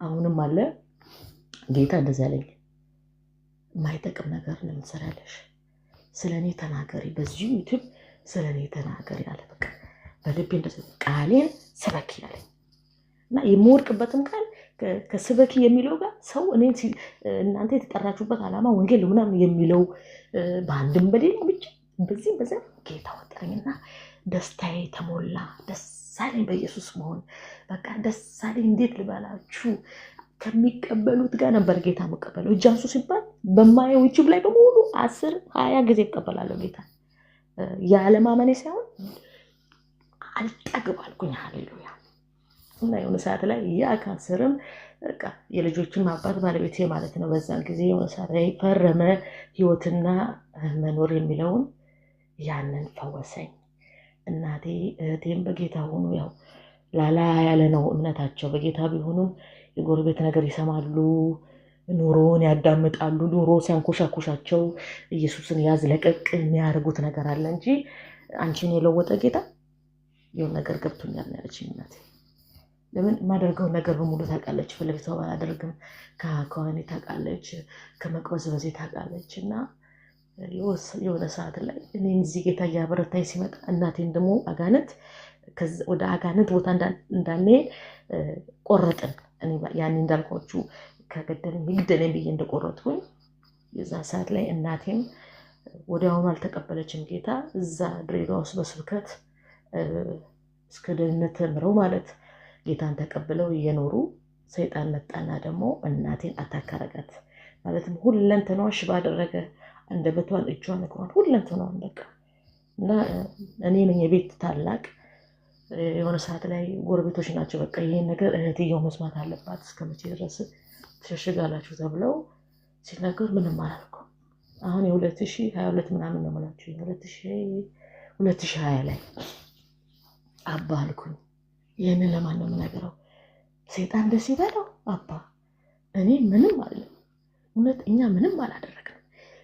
አሁንም አለ። ጌታ እንደዚያ አለኝ፣ የማይጠቅም ነገር ነው የምትሰሪያለሽ፣ ስለኔ ተናገሪ፣ በዚሁ ዩቲዩብ ስለኔ ተናገሪ አለ። በቃ በልቤ እንደዚህ ቃሌን ስበኪ አለኝ እና የምወድቅበትም ቃል ከስበኪ የሚለው ጋር ሰው እኔን እናንተ የተጠራችሁበት ዓላማ ወንጌል ምናምን የሚለው በአንድም በሌላ ብቻ በዚህ በዛ ጌታ ወጣኝና ደስታዬ ተሞላ። ደስ አለኝ በኢየሱስ መሆን። በቃ ደስ አለኝ። እንዴት ልበላችሁ? ከሚቀበሉት ጋር ነበር ጌታ መቀበለው። እጅ አንሱ ሲባል በማየው ዩቲዩብ ላይ በሙሉ 10-20 ጊዜ ይቀበላለሁ ጌታ። ያለማመኔ ሳይሆን አልጠግብ አልኩኝ። ሃሌሉያ። እና የሆነ ሰዓት ላይ ያ ካንሰርም በቃ የልጆችን አባት ባለቤቴ ማለት ነው በዛን ጊዜ የሆነ ሰዓት ላይ ፈረመ። ህይወትና መኖር የሚለውን ያንን ፈወሰኝ። እናቴ እህቴም በጌታ ሆኑ። ያው ላላ ያለ ነው እምነታቸው። በጌታ ቢሆኑም የጎረቤት ነገር ይሰማሉ፣ ኑሮውን ያዳምጣሉ። ኑሮ ሲያንኮሻኮሻቸው ኢየሱስን ያዝ ለቀቅ የሚያደርጉት ነገር አለ እንጂ አንቺን የለወጠ ጌታ የሆነ ነገር ገብቶኛል ነው ያለችኝ እናቴ። ለምን የማደርገው ነገር በሙሉ ታውቃለች። ፍለፊቷ ባላደርግም ከሆነ ታውቃለች፣ ከመቅበዝ በዚህ ታውቃለች። እና የሆነ ሰዓት ላይ እኔ እዚህ ጌታ እያበረታኝ ሲመጣ እናቴን ደግሞ አጋንንት ወደ አጋንንት ቦታ እንዳንሄድ ቆረጥን። ያኔ እንዳልኳችሁ ከገደለኝ ይግደለኝ ብዬ እንደቆረጥኩኝ የዛ ሰዓት ላይ እናቴም ወዲያውኑ አልተቀበለችም ጌታ። እዛ ድሬዳዋ ውስጥ በስብከት እስከ ደህንነት ተምረው ማለት ጌታን ተቀብለው እየኖሩ ሰይጣን መጣና ደግሞ እናቴን አታካረጋት። ማለትም ሁለንተናዋ ሽባ አደረገ። አንደበቷን፣ እጇን፣ እግሯን ሁለንተናዋን በቃ እና እኔ ነኝ የቤት ታላቅ። የሆነ ሰዓት ላይ ጎረቤቶች ናቸው በቃ ይሄን ነገር እህትየው መስማት አለባት እስከመቼ ድረስ ትሸሽጋላችሁ ተብለው ሲነገር ምንም አላልኩም። አሁን የ2022 ምናምን ነው የምላችሁ 2020 ላይ አባ አልኩኝ። ይህንን ለማን ነው የምነግረው? ሰይጣን ደስ ይበለው አባ፣ እኔ ምንም አለ እውነት እኛ ምንም አላደረግንም።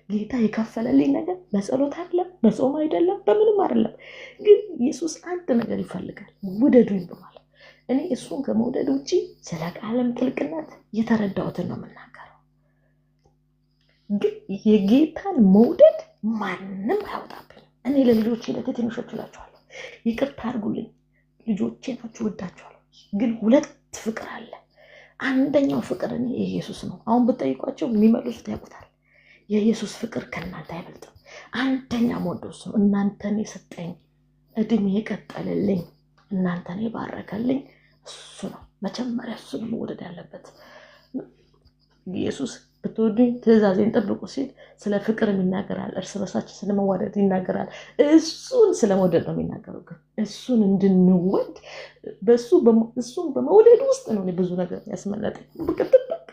ጌታ የከፈለልኝ ነገር በጸሎት አይደለም፣ በጾም አይደለም፣ በምንም አይደለም። ግን ኢየሱስ አንድ ነገር ይፈልጋል፣ ውደዱኝ ብሏል። እኔ እሱን ከመውደድ ውጪ ስለ ቃልም ጥልቅነት የተረዳሁትን ነው የምናገረው። ግን የጌታን መውደድ ማንም አያወጣብኝም። እኔ ለልጆቼ ለትንሾች እላቸዋለሁ፣ ይቅርታ አድርጉልኝ፣ ልጆቼ ናችሁ፣ ወዳቸዋለሁ። ግን ሁለት ፍቅር አለ። አንደኛው ፍቅር እኔ የኢየሱስ ነው። አሁን ብጠይቋቸው የሚመልሱት ያውቁታል። የኢየሱስ ፍቅር ከእናንተ አይበልጥም። አንደኛ መወደው እሱ ነው። እናንተን የሰጠኝ እድሜ የቀጠልልኝ እናንተን የባረከልኝ እሱ ነው። መጀመሪያ እሱን መውደድ ያለበት ኢየሱስ። ብትወዱኝ ትእዛዜን ጠብቁ ሲል ስለ ፍቅር ይናገራል። እርስ በርሳችን ስለመዋደድ ይናገራል። እሱን ስለመውደድ ነው የሚናገረው። ግን እሱን እንድንወድ እሱን በመውደድ ውስጥ ነው ብዙ ነገር ያስመለጠኝ።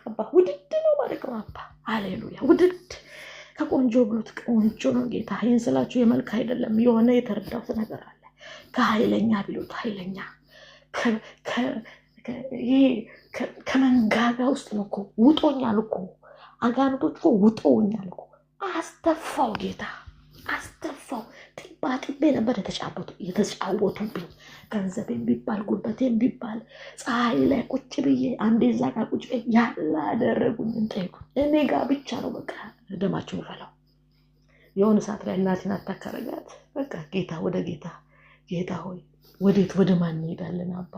አባ ውድድ ነው ማለት ነው። አባ ሃሌሉያ። ውድድ ከቆንጆ ብሎት ቆንጆ ነው ጌታ። ይህን ስላችሁ የመልክ አይደለም፣ የሆነ የተረዳሁት ነገር አለ። ከኃይለኛ ቢሉት ኃይለኛ ከመንጋጋ ውስጥ ነው እኮ ውጦኛል እኮ አጋንንቶች እኮ ውጦኛል እኮ። አስተፋው ጌታ አስተፋው። ጥባ ጥቤ ነበር የተጫወቱብኝ። ገንዘቤን ቢባል ጉልበቴን ቢባል ፀሐይ ላይ ቁጭ ብዬ አንዴ እዛ ጋር ቁጭ ብዬ ያላደረጉኝን ጠይቁ። እኔ ጋር ብቻ ነው በቃ ደማቸው ይፈላው። የሆነ ሰዓት ላይ እናቴን አታካረጋት። በቃ ጌታ ወደ ጌታ ሆይ ወዴት ወደ ማን እንሄዳለን አባ?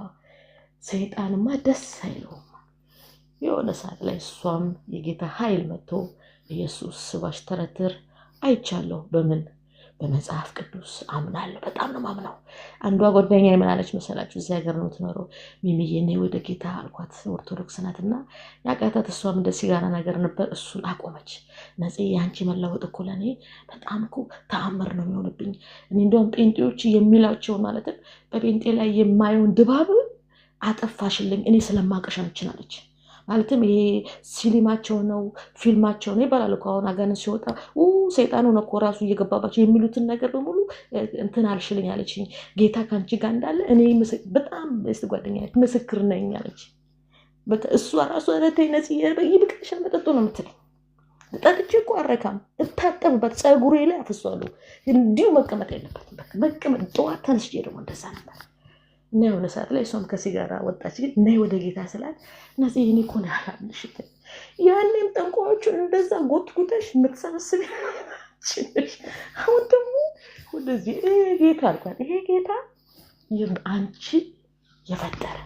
ሰይጣንማ ደስ አይለውም። የሆነ ሰዓት ላይ እሷም የጌታ ኃይል መጥቶ ኢየሱስ ስባሽ ተረትር አይቻለሁ። በመጽሐፍ ቅዱስ አምናለሁ። በጣም ነው ማምነው። አንዷ ጓደኛ ምን አለች መሰላችሁ? እዚህ ሀገር ነው የምትኖረው። ሚሚዬ ነይ ወደ ጌታ አልኳት። ኦርቶዶክስ ናትና ያቃታት እሷም እንደ ሲጋራ ነገር ነበር። እሱን አቆመች። ነፂ ያንቺ መለወጥ እኮ ለእኔ በጣም እኮ ተአምር ነው የሚሆንብኝ። እኔ እንደውም ጴንጤዎች የሚላቸውን ማለትም በጴንጤ ላይ የማየውን ድባብ አጠፋሽልኝ እኔ ስለማቀሻ አለች። ማለትም ይሄ ሲኒማቸው ነው ፊልማቸው ነው ይባላል እኮ። አሁን አጋንንት ሲወጣ ሰይጣኑ ነው እኮ ራሱ እየገባባቸው የሚሉትን ነገር በሙሉ እንትን አልሽልኝ አለችኝ። ጌታ ከአንቺ ጋር እንዳለ እኔ በጣም ቤስት ጓደኛ ምስክር ነኝ አለች። እሷ ራሱ ረተይነት ይብቅሻ መጠጡ ነው የምትለኝ። ጠጥቼ እኮ አረካም እታጠብበት ፀጉሬ ላይ አፍሷለሁ። እንዲሁ መቀመጥ የለበትም። መቀመጥ ጠዋት ተነስቼ ደግሞ እንደዛ ነበር። እና የሆነ ሰዓት ላይ እሷም ከሲጋራ ወጣች። ግን ነይ ወደ ጌታ ስላት እነዚህ ይህን እኮ ነው ያላምንሽ። ያኔም ጠንቋዮቹን እንደዛ ጎትጉተሽ የምትሰበስብ አሁን ደግሞ ወደዚህ ጌታ አልኳት። ይሄ ጌታ አንቺ የፈጠረ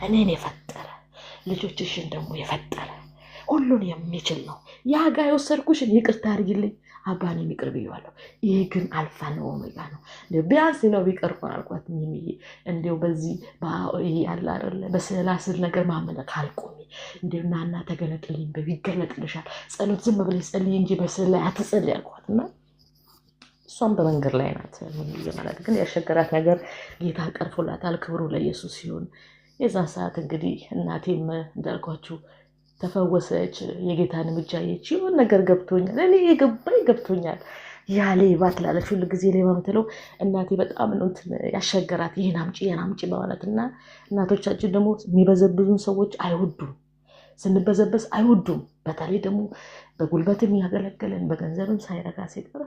እኔን የፈጠረ ልጆችሽን ደግሞ የፈጠረ ሁሉን የሚችል ነው። ያ ጋ የወሰድኩሽን ይቅርታ አድርጊልኝ አባኔ ይቅር ብዬዋለሁ። ይሄ ግን አልፋ ነው ኦሜጋ ነው። ቢያንስ ነው ቢቀርቆን አልኳት። ሚሚዬ እንዲው በዚህ ያለ አይደለ በስላስል ነገር ማመለክ አልቆሚ። እንዲው ናና ተገለጥልኝ ይገለጥልሻል። ጸሎት ዝም ብለሽ ጸልይ እንጂ በስል ላይ አትጸልይ አልኳትና እሷም በመንገድ ላይ ናት። ማለት ግን ያሸገራት ነገር ጌታ ቀርፎላታል። ክብሩ ለኢየሱስ ይሁን። የዛን ሰዓት እንግዲህ እናቴም እንዳልኳችሁ ተፈወሰች። የጌታን ምጃየች የሆነ ነገር ገብቶኛል። እኔ ገብቶኛል። ያ ሌባ ትላለች ሁሉ ጊዜ ሌባ ምትለው እናቴ በጣም ነው ያሸገራት። ይሄን አምጪ በማለትና እናቶቻችን ደግሞ የሚበዘብዙን ሰዎች አይወዱም። ስንበዘበዝ አይወዱም። በተለይ ደግሞ በጉልበትም ያገለገለን በገንዘብም ሳይረጋ ሲቀር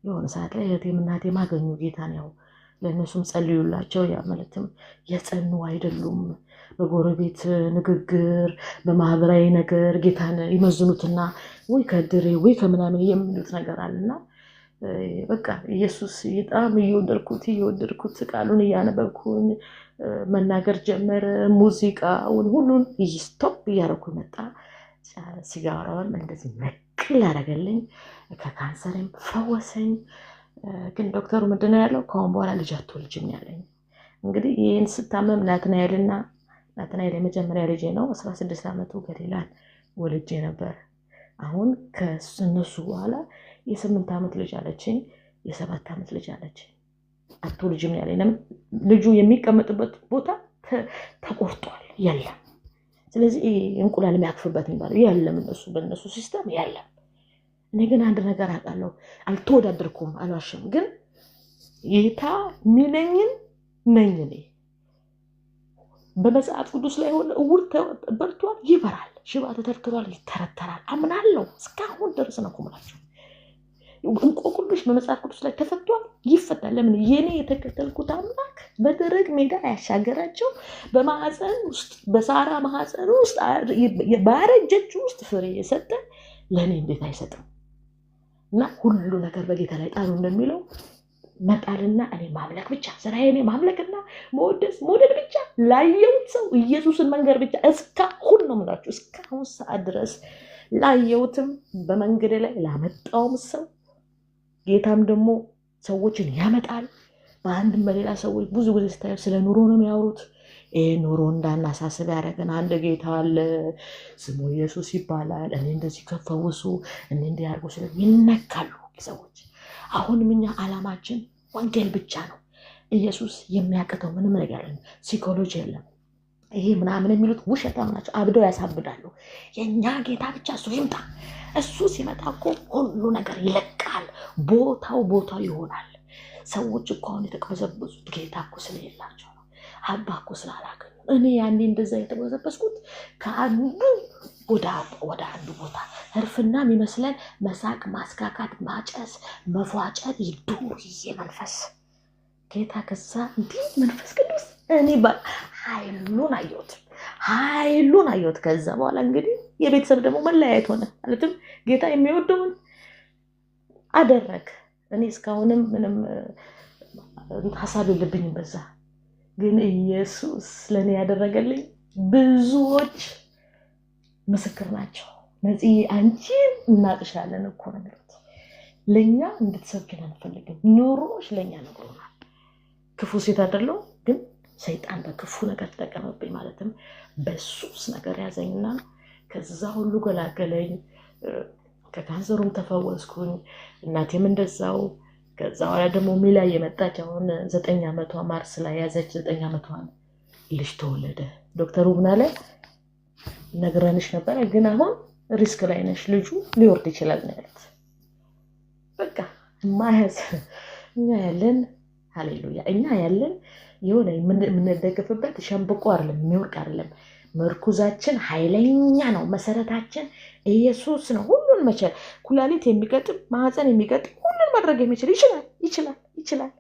የሆነ ሰዓት ላይ እህቴም እናቴም አገኙ ጌታን። ያው ለእነሱም ጸልዩላቸው። ያ ማለትም የጸኑ አይደሉም። በጎረቤት ንግግር በማህበራዊ ነገር ጌታን ይመዝኑትና ወይ ከድሬ ወይ ከምናምን የሚሉት ነገር አለና በቃ ኢየሱስ በጣም እየወደድኩት ቃሉን እያነበብኩኝ መናገር ጀመረ። ሙዚቃውን ሁሉን ስቶፕ እያደረኩ መጣ። ሲጋራውን እንደዚህ ነቅል ያደረገልኝ፣ ከካንሰርም ፈወሰኝ። ግን ዶክተሩ ምንድን ነው ያለው? ከአሁን በኋላ ልጅ አትወልጂም ያለኝ። እንግዲህ ይህን ስታመም ናትናኤል የመጀመሪያ ልጄ ነው። 16 ዓመቱ ገሊላን ወልጄ ነበር። አሁን ከእነሱ በኋላ የ8 ዓመት ልጅ አለችኝ፣ የ7 ዓመት ልጅ አለችኝ። አትወልጂም ያለኝ። ልጁ የሚቀመጥበት ቦታ ተቆርጧል፣ የለም ስለዚህ እንቁላል የሚያክፍበት የሚባለው የለም፣ በእነሱ ሲስተም የለም። እኔ ግን አንድ ነገር አውቃለሁ፣ አልተወዳደርኩም፣ አልዋሽም። ግን ጌታ ሚለኝን ነኝ እኔ። በመጽሐፍ ቅዱስ ላይ ሆነ እውር በርቷል፣ ይበራል፣ ሽባ ተተርትሯል፣ ይተረተራል። አምናለሁ። እስካሁን ድረስ ነው የምላቸው። እንቆቅልሽ በመጽሐፍ ቅዱስ ላይ ተፈቷል፣ ይፈታል። ለምን? የኔ የተከተልኩት አምላክ በደረቅ ሜዳ ያሻገራቸው፣ በማህፀን ውስጥ በሳራ ማህፀን ውስጥ ባረጀች ውስጥ ፍሬ የሰጠ ለእኔ እንዴት አይሰጥም? እና ሁሉ ነገር በጌታ ላይ ጣሉ እንደሚለው መጣልና እኔ ማምለክ ብቻ፣ ስራዬ እኔ ማምለክና መውደድ ብቻ፣ ላየሁት ሰው ኢየሱስን መንገር ብቻ። እስካሁን ነው የምላችሁ፣ እስካሁን ሰዓት ድረስ ላየሁትም በመንገድ ላይ ላመጣውም ሰው ጌታም ደግሞ ሰዎችን ያመጣል። በአንድም በሌላ ሰዎች ብዙ ጊዜ ስታዩ ስለ ኑሮ ነው የሚያወሩት። ኑሮ እንዳናሳስብ ያደረገን አንድ ጌታ አለ፣ ስሙ ኢየሱስ ይባላል። እኔ እንደዚህ ከፈውሱ እኔ እንዲህ ያርጉ ስለ ይነካሉ ሰዎች። አሁንም እኛ ዓላማችን ወንጌል ብቻ ነው። ኢየሱስ የሚያቅተው ምንም ነገር የለም። ሳይኮሎጂ የለም። ይሄ ምናምን የሚሉት ውሸታም ናቸው፣ አብደው ያሳብዳሉ። የእኛ ጌታ ብቻ እሱ ይምጣ። እሱ ሲመጣ እኮ ሁሉ ነገር ይለቃል፣ ቦታው ይሆናል። ሰዎች እኮ አሁን የተቅበዘበዙት ጌታ እኮ ስለሌላቸው ነው፣ አባ እኮ ስላላገኙ። እኔ ያኔ እንደዛ የተቅበዘበዝኩት ከአንዱ ወደ አንዱ ቦታ እርፍና የሚመስለን መሳቅ፣ ማስካካት፣ ማጨስ፣ መፏጨት፣ ይዱርዬ መንፈስ ጌታ ከዛ እንዲህ መንፈስ ቅዱስ እኔ ኃይሉን አየሁት። ከዛ በኋላ እንግዲህ የቤተሰብ ደግሞ መለያየት ሆነ። ማለትም ጌታ የሚወደውን አደረግ። እኔ እስካሁንም ምንም ሀሳብ የለብኝም በዛ። ግን ኢየሱስ ለእኔ ያደረገልኝ ብዙዎች ምስክር ናቸው። ነፂ አንቺን እናቅሻለን እኮ ነው የሚሉት። ለእኛ እንድትሰብኪን አንፈልግም። ኑሮሽ ለእኛ ነግሮናል። ክፉ ሴት አይደለሁ፣ ግን ሰይጣን በክፉ ነገር ተጠቀመብኝ። ማለትም በሱስ ነገር ያዘኝና ከዛ ሁሉ ገላገለኝ። ከካንሰሩም ተፈወስኩኝ። እናቴም እንደዛው። ከዛ በኋላ ደግሞ ሚላ የመጣች አሁን 9 ዓመቷ ማርስ ላይ ያዘች። 9 ዓመቷን ልጅ ተወለደ። ዶክተሩ ምን አለ? ነግረንሽ ነበረ፣ ግን አሁን ሪስክ ላይ ነሽ፣ ልጁ ሊወርድ ይችላል ነው ያሉት። በቃ ማያዝ እኛ ያለን ሃሌሉያ፣ እኛ ያለን የሆነ የምንደገፍበት ሸምብቆ አይደለም፣ የሚወርቅ አይደለም። መርኩዛችን ኃይለኛ ነው። መሰረታችን ኢየሱስ ነው። ሁሉን መቻል፣ ኩላሊት የሚገጥም ማህፀን የሚገጥም ሁሉን ማድረግ የሚችል ይችላል።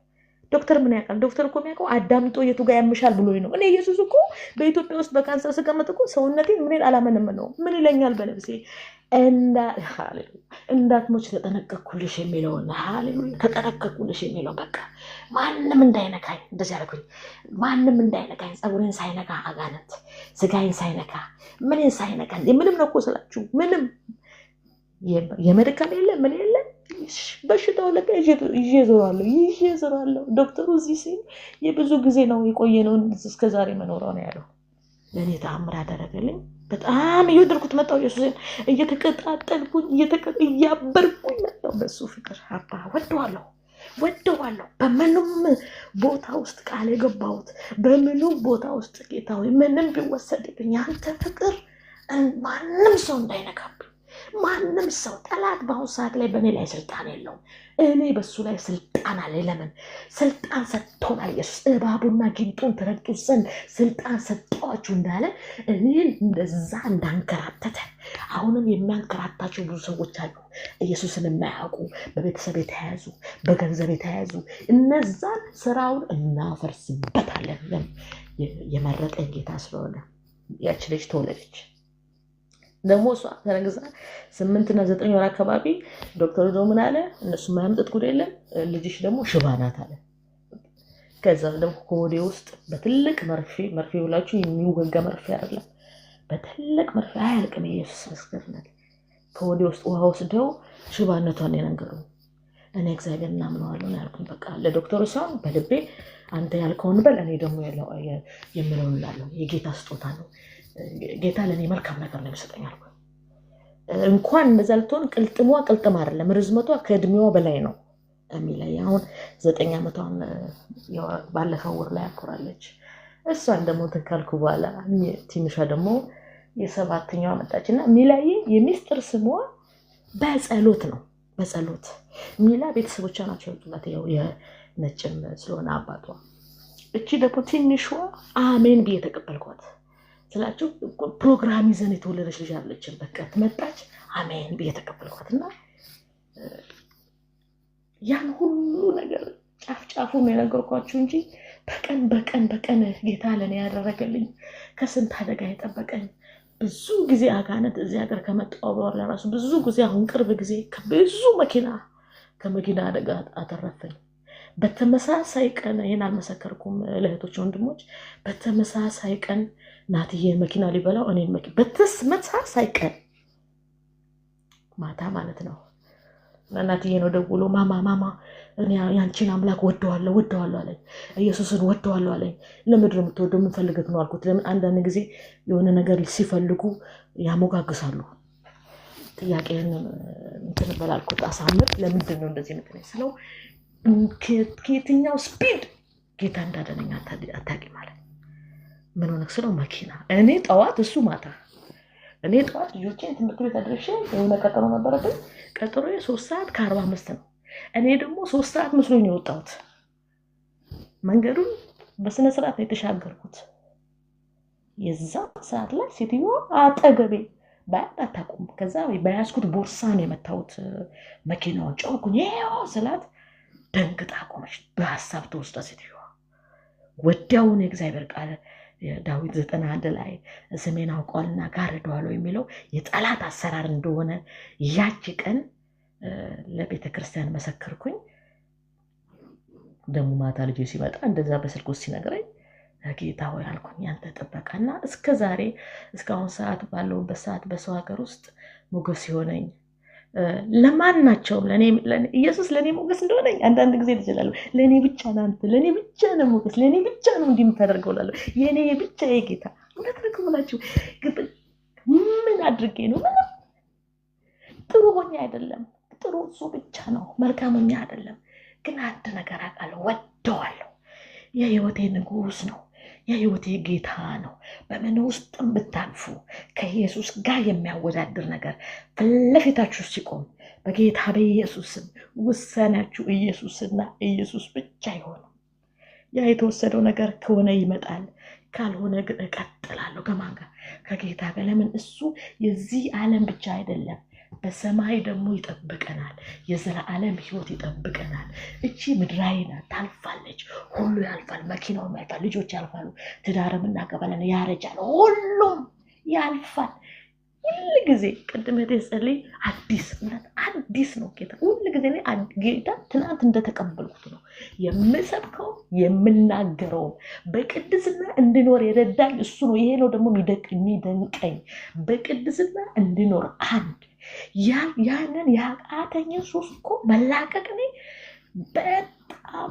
ዶክተር ምን ያውቃል? ዶክተር እኮ የሚያውቀው አዳምጦ የቱ ጋር ያምሻል ብሎኝ ነው። እኔ ኢየሱስ እኮ በኢትዮጵያ ውስጥ በካንሰር ስቀመጥ እኮ ሰውነቴን ምን አላመንም ነው። ምን ይለኛል በነፍሴ እንዳትሞች ተጠነቀቅኩልሽ የሚለውን ሃሌሉያ፣ ተጠነቀቅኩልሽ የሚለው በቃ ማንም እንዳይነካኝ፣ እንደዚህ ያደረጉኝ ማንም እንዳይነካኝ፣ ፀጉሬን ሳይነካ አጋነት፣ ስጋዬን ሳይነካ፣ ምንን ሳይነካ፣ ምንም ነው እኮ ስላችሁ ምንም የመድከም የለ ምን የለ። በሽታው ለቀ ይዤ ዞራለሁ። ዶክተሩ እዚህ ሲል የብዙ ጊዜ ነው የቆየነውን እስከዛሬ መኖረው ነው ያለው። ለእኔ ተአምር አደረገልኝ። በጣም እየወደድኩት መጣሁ። ኢየሱስን እየተቀጣጠልኩኝ እያበርኩኝ መጣሁ። በሱ ፍቅር አባ ወደዋለሁ። በምንም ቦታ ውስጥ ቃል የገባሁት በምንም ቦታ ውስጥ ጌታ ሆይ ምንም ቢወሰድብኝ አንተ ፍቅር ማንም ሰው እንዳይነካብኝ፣ ማንም ሰው ጠላት በአሁኑ ሰዓት ላይ በእኔ ላይ ስልጣን የለውም። እኔ በሱ ላይ ስልጣን አለ። ለምን? ስልጣን ሰጥቶናል ኢየሱስ። እባቡና ጊንጡን ትረግጡ ዘንድ ስልጣን ሰጠኋችሁ እንዳለ እኔን እንደዛ እንዳንከራተተ አሁንም የሚያንከራታቸው ብዙ ሰዎች አሉ። ኢየሱስን የማያውቁ በቤተሰብ የተያዙ በገንዘብ የተያዙ እነዛን ስራውን እናፈርስበታለን። የመረጠኝ ጌታ ስለሆነ ያች ልጅ ተወለደች። ደግሞ እሷ ተረግዛ 8 እና 9 ወር አካባቢ ዶክተሩ ደግሞ ምን አለ? እነሱ ማያምጡት ጉድ የለም ልጅሽ ደግሞ ሽባ ናት አለ። ከዛ ደግሞ ከወዴ ውስጥ በትልቅ መርፌ ብላችሁ የሚወጋ መርፌ አይደለም፣ በትልቅ መርፌ አያልቅም። ኢየሱስ መስከረናል። ከወዴ ውስጥ ውሃ ወስደው ሽባነቷን የነገሩ። እኔ እግዚአብሔር እናምነዋለሁ ያልኩኝ በቃ ለዶክተሩ ሳይሆን በልቤ አንተ ያልከውን በል፣ እኔ ደግሞ የምለውን እላለሁ። የጌታ ስጦታ ነው። ጌታ ለእኔ መልካም ነገር ነው የሚሰጠኝ አልኩ። እንኳን እንደዛ ልትሆን ቅልጥም አይደለም፣ ርዝመቷ ከእድሜዋ በላይ ነው የሚለኝ። አሁን 9 ዓመቷን ባለፈው ወር ላይ አኮራለች። እሷን ደግሞ ተካልኩ በኋላ ትንሿ ደግሞ የሰባተኛዋ መጣችና ሚላዬ የሚስጥር ስሟ በጸሎት ነው። በጸሎት ሚላ ቤተሰቦቿ ናቸው ያወጡላት፣ ያው የነጭም ስለሆነ አባቷ። እቺ ደግሞ ትንሿ አሜን ብዬ ተቀበልኳት ስላችሁ ፕሮግራም ይዘን የተወለደች ልጅ አለችን። በቃ መጣች አሜን ብዬ ተቀበልኳትና ያን ሁሉ ነገር ጫፍ ጫፉን የነገርኳችሁ እንጂ በቀን ጌታ ለኔ ያደረገልኝ ከስንት አደጋ የጠበቀኝ ብዙ ጊዜ አጋነት እዚህ ሀገር ከመጣሁ በኋላ ራሱ ብዙ ጊዜ አሁን ቅርብ ጊዜ ከብዙ ከመኪና አደጋ አተረፈኝ። በተመሳሳይ ቀን ይሄን አልመሰከርኩም ለእህቶች ወንድሞች፣ በተመሳሳይ ቀን ናትዬን መኪና ሊበላው እኔን መኪና በተመሳሳይ ቀን ማታ ማለት ነው። ናትዬ ነው ደውሎ ማማ እኔ ያንቺን አምላክ ወደዋለሁ አለኝ። ኢየሱስን ወደዋለሁ አለኝ። ለምንድን ነው የምትወደው? ምን ፈልገህ ነው አልኩት። ለምን አንዳንድ ጊዜ የሆነ ነገር ሲፈልጉ ያሞጋግሳሉ። ጥያቄን እንትን በላልኩት አሳምር ለምንድን ነው እንደዚህ እንትን ስለው ከየትኛው ስፒድ ጌታ እንዳደነኝ አታውቂም ማለት ምን ሆነ ስለው መኪና እኔ ጠዋት እሱ ማታ እኔ ጠዋት ልጆቼን ትምህርት ቤት አድርሼ የሆነ ቀጠሮ ነበረብኝ። ቀጠሮዬ 3:45 ነው። እኔ ደግሞ 3 ሰዓት መስሎኝ ነው የወጣሁት። መንገዱን በስነ ስርዓት የተሻገርኩት። የዛ ሰዓት ላይ ሴትዮዋ አጠገቤ ባያታቁም ከዛ በያዝኩት ቦርሳ ነው የመታሁት። መኪናውን ጮኩኝ ስላት ደንግጣ ቆመች። በሐሳብ ተወስዳ ሴትዮዋ ወዲያውኑ የእግዚአብሔር ቃል ዳዊት 91 ላይ ስሜን አውቀዋልና ጋርደዋለሁ የሚለው የጠላት አሰራር እንደሆነ ያቺ ቀን ለቤተክርስቲያን መሰከርኩኝ። ደግሞ ማታ ልጅ ሲመጣ እንደዛ በስልክ ውስጥ ሲነግረኝ ጌታ ሆይ አልኩኝ ያንተ ጥበቃና እስከዛሬ እስካሁን ሰዓት ባለውበት ሰዓት በሰው ሀገር ውስጥ ሞገስ ይሆነኝ ለማናቸውም ኢየሱስ ለኔ ሞገስ እንደሆነኝ አንዳንድ ጊዜ ልጅላለሁ። ለኔ ብቻ ናንተ ለኔ ብቻ ነው ሞገስ፣ ለኔ ብቻ ነው እንዲምታደርገው ላለው የኔ ብቻ የጌታ እውነት ልክምላችሁ ምን አድርጌ ነው? ጥሩ ሆኜ አይደለም። ጥሩ እሱ ብቻ ነው፣ መልካምኛ አይደለም። ግን አንድ ነገር አውቃለሁ፣ ወደዋለሁ። የህይወቴ ንጉስ ነው፣ የህይወቴ ጌታ ነው። በምን ውስጥም ብታልፉ ከኢየሱስ ጋር የሚያወዳድር ነገር ፍለፊታችሁ ሲቆም በጌታ በኢየሱስም ውሳኔያችሁ ኢየሱስና ኢየሱስ ብቻ ይሆን። ያ የተወሰደው ነገር ከሆነ ይመጣል፣ ካልሆነ ግን እቀጥላለሁ። ከማን ጋር? ከጌታ ጋር። ለምን? እሱ የዚህ ዓለም ብቻ አይደለም፣ በሰማይ ደግሞ ይጠብቀናል። የዘላለም ህይወት ይጠብቀናል። እቺ ምድራዊ ናት፣ ታልፋለች። ሁሉ ያልፋል፣ መኪናውም ያልፋል፣ ልጆች ያልፋሉ፣ ትዳርም እናገባለን፣ ያረጃል፣ ሁሉም ያልፋል። ሁሉ ጊዜ ቅድም የተጸለይ አዲስ ነው ጌታ። ሁሉ ጊዜ ጌታ ትናንት እንደተቀበልኩት ነው የምሰብከው የምናገረው። በቅድስና እንድኖር የረዳኝ እሱ ነው። ይሄ ነው ደግሞ የሚደንቀኝ፣ በቅድስና እንድኖር አንድ ያንን ያቃተኝ ሱስ እኮ መላቀቅ እኔ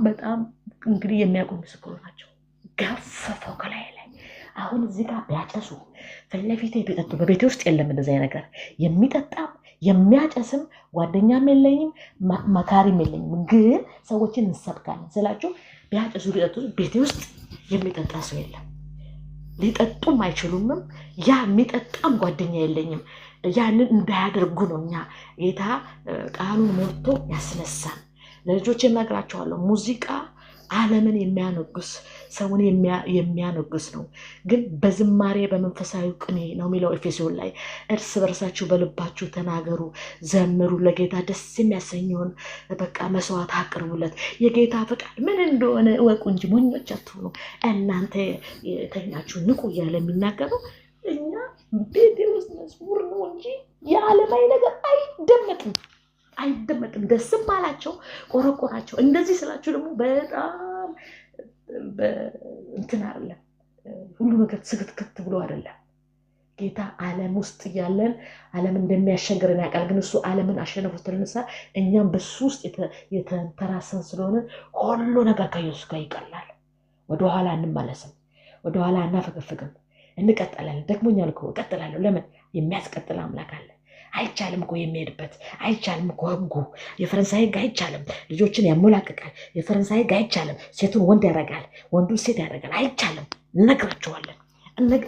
በጣም እንግዲህ የሚያውቁ ምስክሩ ናቸው። ገፈፈው ከላይ ላይ አሁን እዚህ ጋር ቢያጨሱ ፍለፊቴ ቢጠጡ በቤቴ ውስጥ የለም እንደዚህ ነገር የሚጠጣም የሚያጨስም ጓደኛም የለኝም መካሪም የለኝም። ግን ሰዎችን እንሰብካለን ስላችሁ ቢያጨሱ ቢጠጡ ቤቴ ውስጥ የሚጠጣ ሰው የለም። ሊጠጡም አይችሉምም። ያ የሚጠጣም ጓደኛ የለኝም። ያንን እንዳያደርጉ ነው እኛ ጌታ ቃሉን ሞልቶ ያስነሳን። ለልጆች የምነግራቸዋለሁ ሙዚቃ ዓለምን የሚያነግስ ሰውን የሚያነግስ ነው። ግን በዝማሬ በመንፈሳዊ ቅኔ ነው የሚለው ኤፌሶን ላይ። እርስ በርሳችሁ በልባችሁ ተናገሩ፣ ዘምሩ፣ ለጌታ ደስ የሚያሰኘውን በቃ መስዋዕት አቅርቡለት። የጌታ ፈቃድ ምን እንደሆነ እወቁ እንጂ ሞኞች አትሁኑ። እናንተ የተኛችሁ ንቁ እያለ የሚናገረው እኛ ቤቴ ውስጥ መዝሙር ነው እንጂ የዓለማዊ ነገር አይደመጥም። ደስም አላቸው ቆረቆራቸው። እንደዚህ ስላችሁ ደግሞ በጣም እንትን አይደለም፣ ሁሉ ነገር ስክትክት ብሎ አይደለም። ጌታ ዓለም ውስጥ እያለን ዓለም እንደሚያሸግረን ያውቃል። ግን እሱ ዓለምን አሸነፎ ስለተነሳ እኛም በሱ ውስጥ የተንተራሰን ስለሆነ ሁሉ ነገር ከኢየሱስ ጋር ይቀላል። ወደኋላ እንመለስም፣ ወደኋላ እናፈገፍግም፣ እንቀጥላለን። ደክሞኛል እኮ እቀጥላለሁ። ለምን? የሚያስቀጥል አምላክ አለ። አይቻልም እኮ የሚሄድበት፣ አይቻልም እኮ ህጉ። የፈረንሳይ ህግ አይቻልም፣ ልጆችን ያሞላቅቃል። የፈረንሳይ ህግ አይቻልም፣ ሴቱን ወንድ ያደርጋል፣ ወንዱን ሴት ያደርጋል። አይቻልም። እነግራቸዋለን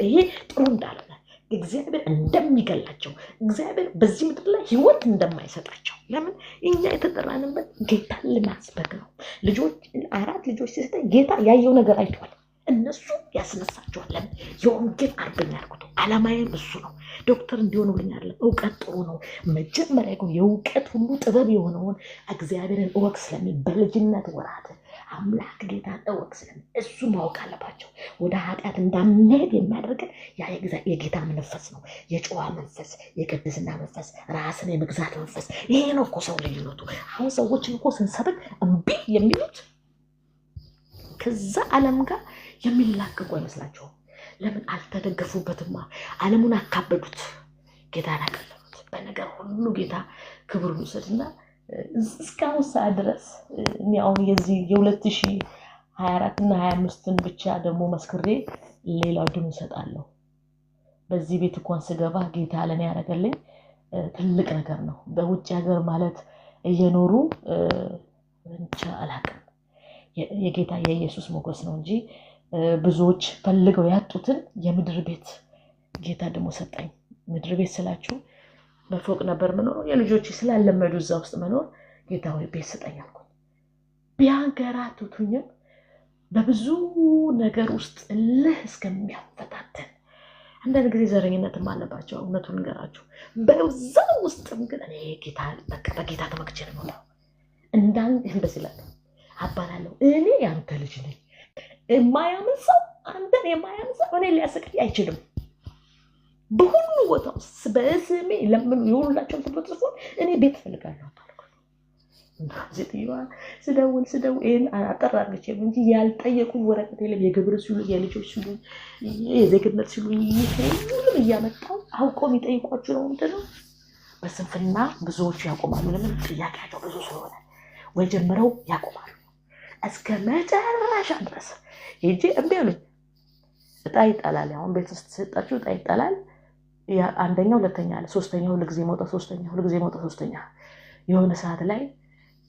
ይሄ ጥሩ እንዳልሆነ። እግዚአብሔር እንደሚገላቸው እግዚአብሔር በዚህ ምድር ላይ ህይወት እንደማይሰጣቸው። ለምን? እኛ የተጠራንበት ጌታን ለማስበክ ነው። ልጆች 4 ልጆች ሲሰጠኝ ጌታ ያየው ነገር አይቷል። እነሱ ያስነሳቸዋል። ለምን? የወንጌል አርበኛ ያልኩት ዓላማዬም እሱ ነው። ዶክተር እንዲሆኑልኝ አይደለም። እውቀት ጥሩ ነው። መጀመሪያ ግን የእውቀት ሁሉ ጥበብ የሆነውን እግዚአብሔርን እወቅ ስለሚል በልጅነት ወራት አምላክ ጌታን እወቅ ስለሚል እሱ ማወቅ አለባቸው። ወደ ኃጢአት እንዳንሄድ የሚያደርገን ያ የጌታ መንፈስ ነው። የጨዋ መንፈስ፣ የቅድስና መንፈስ፣ ራስን የመግዛት መንፈስ። ይሄ ነው እኮ ሰው ልዩነቱ። አሁን ሰዎችን እኮ ስንሰብክ እምቢ የሚሉት ከዛ ዓለም ጋር የሚላቀቁ አይመስላቸውም። ለምን? አልተደገፉበትማ። ዓለሙን አካበዱት፣ ጌታን አቀለሉት። በነገር ሁሉ ጌታ ክብሩን ውሰድና እስካሁን ሰዓት ድረስ እኔ አሁን የዚህ የ2024 እና 25ን ብቻ ደግሞ መስክሬ ሌላው ድም እሰጣለሁ። በዚህ ቤት እንኳን ስገባ ጌታ ለኔ ያደረገልኝ ትልቅ ነገር ነው። በውጭ ሀገር ማለት እየኖሩ እንቻ አላቅም የጌታ የኢየሱስ ሞገስ ነው እንጂ ብዙዎች ፈልገው ያጡትን የምድር ቤት ጌታ ደግሞ ሰጠኝ። ምድር ቤት ስላችሁ በፎቅ ነበር መኖር። የልጆች ስላለመዱ እዛ ውስጥ መኖር ጌታ ወይ ቤት ስጠኝ አልኩኝ። ቢያንገራቱትኝም በብዙ ነገር ውስጥ እልህ እስከሚያፈታተን አንዳንድ ጊዜ ዘረኝነትም አለባቸው። እውነቱን ንገራችሁ። በዛ ውስጥም ግን እኔ ጌታ በቃ በጌታ ተመክቼ ነው እንደዚህ እላለሁ አባላለሁ። እኔ ያንተ ልጅ ነኝ። የማያምን ሰው አንተን የማያምን ሰው እኔ ሊያሰቃይ አይችልም። በሁሉ ቦታ ውስጥ በስሜ ለምን ይሁንላቸው ተብሎ እኔ ቤት ፈልጋለሁ አልኩ። ሴትዮዋ ስደውል ይሄን አጠር አድርጌ እንጂ ያልጠየቁኝ ወረቀት የለም። የግብር ሲሉ የልጆች ሲሉ የዜግነት ሲሉ ሁሉም እያመጣው አውቀው የሚጠይቋቸው ነው። ምንድነው? በስንፍና ብዙዎቹ ያቆማሉ። ለምን? ጥያቄያቸው ብዙ ስለሆነ ወይ ጀምረው ያቆማሉ። እስከ መጨረሻ ድረስ ሄጄ እምቢ አሉኝ። እጣ ይጣላል። አሁን ቤት ውስጥ ተሰጣችሁ እጣ ይጣላል። አንደኛው፣ ሁለተኛ አለ፣ ሶስተኛው ለጊዜ መውጣት፣ ሶስተኛው ለጊዜ መውጣት፣ ሶስተኛ የሆነ ሰዓት ላይ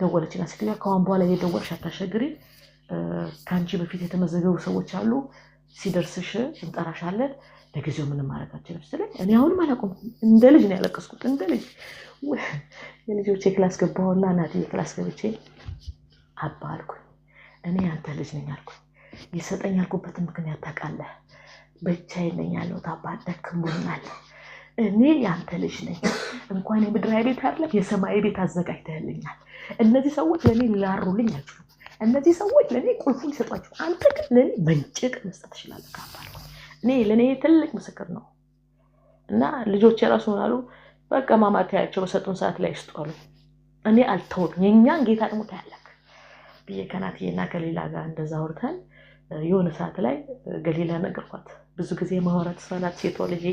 ደወለችና ሴትዮዋ ከአሁን በኋላ የደወልሽ አታሸግሪ፣ ከአንቺ በፊት የተመዘገቡ ሰዎች አሉ፣ ሲደርስሽ እንጠራሻለን፣ ለጊዜው ምንም ማድረግ አልችልም ስትለኝ እኔ አሁንም አላቆምኩም። እንደ ልጅ ነው ያለቀስኩት። እንደ ልጅ የልጆቼ ክላስ ገባሁና እናትዬ ክላስ ገብቼ አባ አልኩኝ፣ እኔ አንተ ልጅ ነኝ አልኩኝ። ይሰጠኝ ያልኩበትን ምክንያት ታውቃለህ። ብቻዬን ነኝ ያለሁት አባ፣ ደክሞኛል። እኔ ያንተ ልጅ ነኝ። እንኳን የምድራዊ ቤት አይደለም የሰማይ ቤት አዘጋጅተህልኛል። እነዚህ ሰዎች ለእኔ ሊራሩልኝ አይችሉም። እነዚህ ሰዎች ለእኔ ቁልፉን ይሰጧቸው፣ አንተ ግን ለእኔ መንጭቅ መስጠት ትችላለህ አባ አልኩኝ። እኔ ለእኔ ትልቅ ምስክር ነው። እና ልጆች የራሱ ሆናሉ። በቃ ማማ ታያቸው በሰጡን ሰዓት ላይ ይስጧሉ። እኔ አልተውም። የእኛን ጌታ ደግሞ ታያለህ ብዬ ከናትዬና ከሌላ ጋር እንደዛ አውርተን የሆነ ሰዓት ላይ ገሊላ ነገርኳት። ብዙ ጊዜ ማውራት ሰናት ሴቷ ልጅ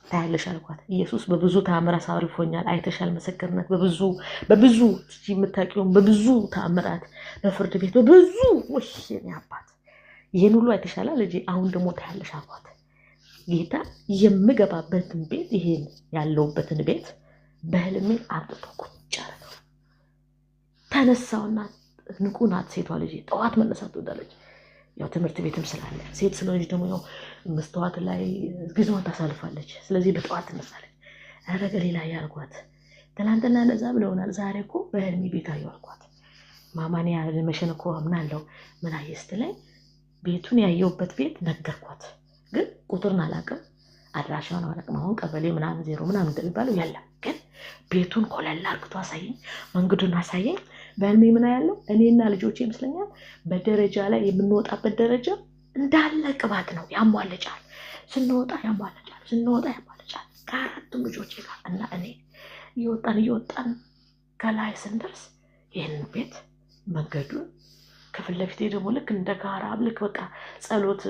ታያለሽ አልኳት። ኢየሱስ በብዙ ተአምር አሳርፎኛል። አይተሻል። ምስክርነት በብዙ የምታውቂውን በብዙ ተአምራት በፍርድ ቤት በብዙ ወሽኔ አባት ይሄን ሁሉ አይተሻል ልጅ። አሁን ደግሞ ታያለሽ አልኳት። ጌታ የምገባበትን ቤት ይሄን ያለውበትን ቤት በህልሜ አጥቶ ቁጭ አደረገው። ተነሳውና ንቁ ናት ሴቷ ልጅ። ጠዋት መነሳት ትወዳለች። ያው ትምህርት ቤትም ስላለ ሴት ስለሆነች ደግሞ ያው መስተዋት ላይ ጊዜዋን ታሳልፋለች። ስለዚህ በጠዋት ትነሳለች። ኧረ ገሊላ ያልኳት ትናንትና እንደዛ ብለውናል፣ ዛሬ እኮ በህልሜ ቤት አየሁ አልኳት። ማማኔ ያልመሸን እኮ አምናለሁ። ምን አየህ ስትለኝ ቤቱን ያየሁበት ቤት ነገርኳት። ግን ቁጥርን አላውቅም፣ አድራሻውን አላውቅም። አሁን ቀበሌ ምናምን 0 ምናምን እንደሚባለው የለም። ግን ቤቱን ኮለል አርግቶ አሳየኝ፣ መንገዱን አሳየኝ። በህልሜ ምን ያለው እኔና ልጆቼ ይመስለኛል በደረጃ ላይ የምንወጣበት ደረጃ እንዳለ ቅባት ነው፣ ያሟለጫል። ስንወጣ ያሟለጫል፣ ስንወጣ ያሟለጫል። ከአራቱም ልጆቼ ጋር እና እኔ እየወጣን ከላይ ስንደርስ ይህንን ቤት መንገዱን ከፊት ለፊቴ ደግሞ ልክ እንደ ጋራ ልክ በቃ ጸሎት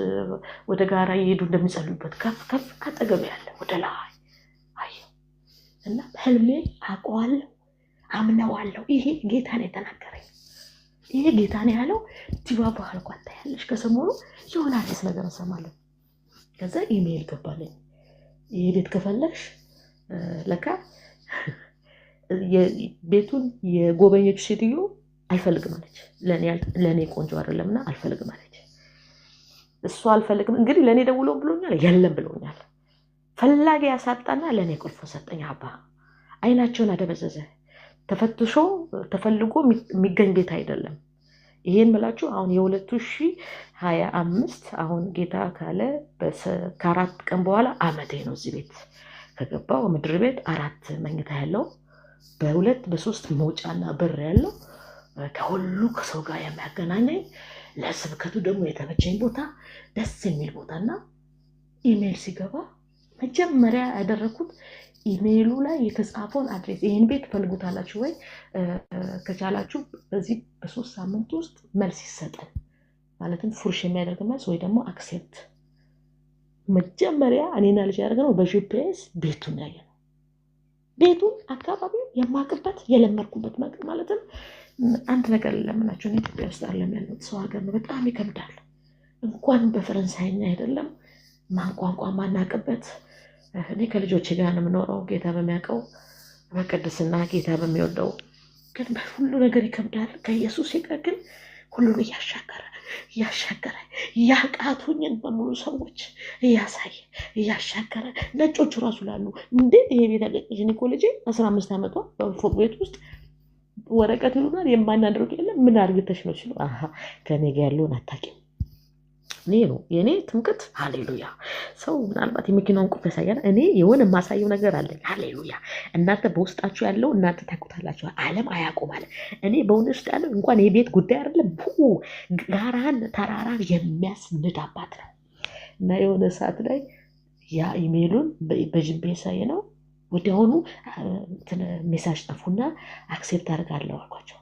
ወደ ጋራ እየሄዱ እንደሚጸልዩበት ከፍ አጠገብ ያለ ወደ ላይ አየሁ እና ህልሜ አውቀዋለሁ፣ አምነዋለሁ። ይሄ ጌታ ነው የተናገረኝ። ይሄ ጌታ ነው ያለው። ዲባባ አልኳት ታያለሽ፣ ከሰሞኑ የሆነ አዲስ ነገር እንሰማለን። ከዛ ኢሜይል ገባለኝ። ይሄ ቤት ከፈለግሽ ለካ ቤቱን የጎበኘች ሴትዮ አይፈልግም አለች። ለኔ ቆንጆ አይደለምና አልፈልግም አለች። እሱ አልፈልግም እንግዲህ ለእኔ ደውሎ ብሎኛል የለም ብሎኛል። ፈላጊ ያሳጣና ለእኔ ቁልፍ ሰጠኝ። አባ አይናቸውን አደበዘዘ። ተፈትሾ ተፈልጎ የሚገኝ ቤት አይደለም። ይሄን ምላችሁ አሁን የ2025 አሁን ጌታ ካለ ከ4 ቀን በኋላ አመቴ ነው እዚህ ቤት ከገባው። ምድር ቤት 4 መኝታ ያለው በ2 በ3 መውጫና በር ያለው ከሁሉ ከሰው ጋር የሚያገናኘኝ ለስብከቱ ደግሞ የተመቸኝ ቦታ ደስ የሚል ቦታና ኢሜል ሲገባ መጀመሪያ ያደረኩት ኢሜሉ ላይ የተጻፈውን አድሬስ ይሄን ቤት ፈልጉታላችሁ ወይ ከቻላችሁ በዚህ በ3 ሳምንት ውስጥ መልስ ይሰጣል ማለትም ፉርሽ የሚያደርግ መልስ ወይ ደግሞ አክሴፕት። መጀመሪያ እኔና ልጅ ያደረግነው በጂፒኤስ ቤቱን ያየነው ቤቱን አካባቢው የማቅበት የለመርኩበት ማለትም አንድ ነገር ለምናችሁ ነው። ኢትዮጵያ ውስጥ አለም ያለው ሰው ሀገር ነው። በጣም ይከብዳል። እንኳን በፈረንሳይኛ አይደለም ማንቋንቋ ማናቀበት። እኔ ከልጆቼ ጋር ነው የምኖረው ጌታ በሚያውቀው በቅድስና ጌታ በሚወደው ግን በሁሉ ነገር ይከብዳል። ከኢየሱስ ይቀር ግን ሁሉን እያሻገረ ያቃቱኝን በሙሉ ሰዎች እያሻገረ ነጮቹ ራሱ ላሉ እንዴት ይሄ ቤት አገኘሽ? እኔ እኮ ልጄ 15 ዓመቷ በፎቅ ቤት ውስጥ ወረቀት ይሉናል የማናደርገው የለም ምን አድርግተሽ ነው ሲሉ ከኔ ጋር ያለውን አታውቂም። እኔ ነው የኔ ትምክት። ሃሌሉያ። ሰው ምናልባት የመኪናውን ቁልፍ ያሳያል። እኔ የሆነ የማሳየው ነገር አለ። ሃሌሉያ። እናንተ በውስጣችሁ ያለው እናንተ ታውቁታላችሁ። ዓለም አያውቁም አለ። እኔ በእውነት ውስጥ ያለው እንኳን የቤት ጉዳይ አይደለም ጋራን ተራራን የሚያስንድ አባት ነው። እና የሆነ ሰዓት ላይ ያ ኢሜሉን በጅቤ ሳይ ነው ወዲያውኑ ሜሳጅ ጠፉና አክሴፕት አድርጋለሁ አልኳቸው።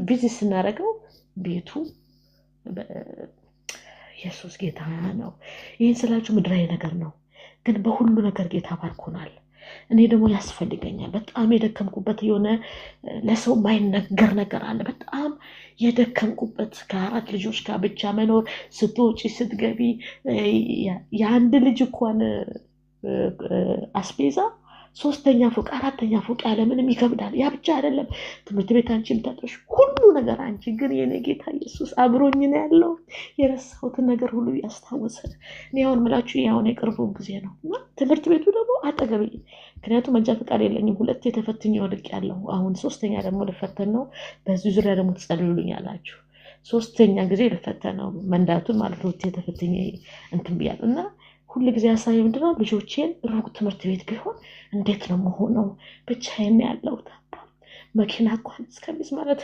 ቢዚ ስናደርገው ቤቱ ኢየሱስ ጌታ ነው። ይህን ስላችሁ ምድራዊ ነገር ነው፣ ግን በሁሉ ነገር ጌታ ባርኮናል። እኔ ደግሞ ያስፈልገኛል። በጣም የደከምኩበት የሆነ ለሰው ማይነገር ነገር አለ። በጣም የደከምኩበት ከ4 ልጆች ጋር ብቻ መኖር ስትወጪ ስትገቢ የአንድ ልጅ እንኳን አስቤዛ 3ኛ ፎቅ 4ኛ ፎቅ ያለ ምንም ይከብዳል። ያ ብቻ አይደለም ትምህርት ቤት አንቺ የምታጠሽ ሁሉ ነገር አንቺ ግን የኔ ጌታ ኢየሱስ አብሮኝ ነው ያለው። የረሳሁትን ነገር ሁሉ ያስታወሰ። እኔ አሁን ምላችሁ ያሁን የቅርቡ ጊዜ ነው እና ትምህርት ቤቱ ደግሞ አጠገቤ። ምክንያቱም መንጃ ፈቃድ የለኝም 2 ተፈትኜ ወድቅ ያለው አሁን 3ኛ ደግሞ ልፈተን ነው። በዚህ ዙሪያ ደግሞ ትጸልሉኛላችሁ። 3ኛ ጊዜ ልፈተን ነው መንዳቱን ማለት ነው። ተፈትኜ እንትን ብያለሁ እና ሁሉ ጊዜ ሀሳቤ ምንድነው ልጆቼን ሩቅ ትምህርት ቤት ቢሆን እንዴት ነው መሆነው? ብቻዬን ያለው መኪና እንኳን እስከሚስ ማለት